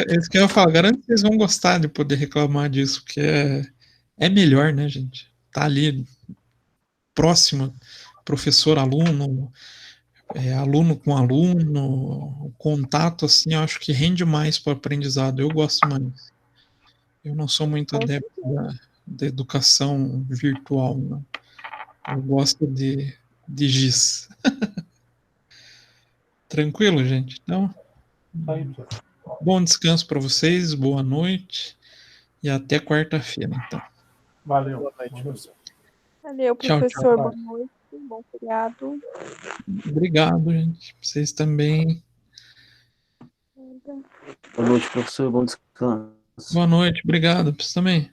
É isso que eu ia falar. Garanto que vocês vão gostar de poder reclamar disso, porque é melhor, né, gente? Tá ali próximo, professor, aluno, aluno com aluno, o contato, assim, eu acho que rende mais para o aprendizado. Eu gosto mais. Eu não sou muito adepto da educação virtual, não. Eu gosto de giz. Tranquilo, gente? Então, Tá aí, professor. bom descanso para vocês, boa noite e até quarta-feira, então. Valeu. Boa noite, professor. Valeu, Tchau, professor. tchau. Boa noite. Bom feriado. Obrigado, gente. Vocês também. Boa noite, professor. Bom descanso. Boa noite, obrigado. Vocês também.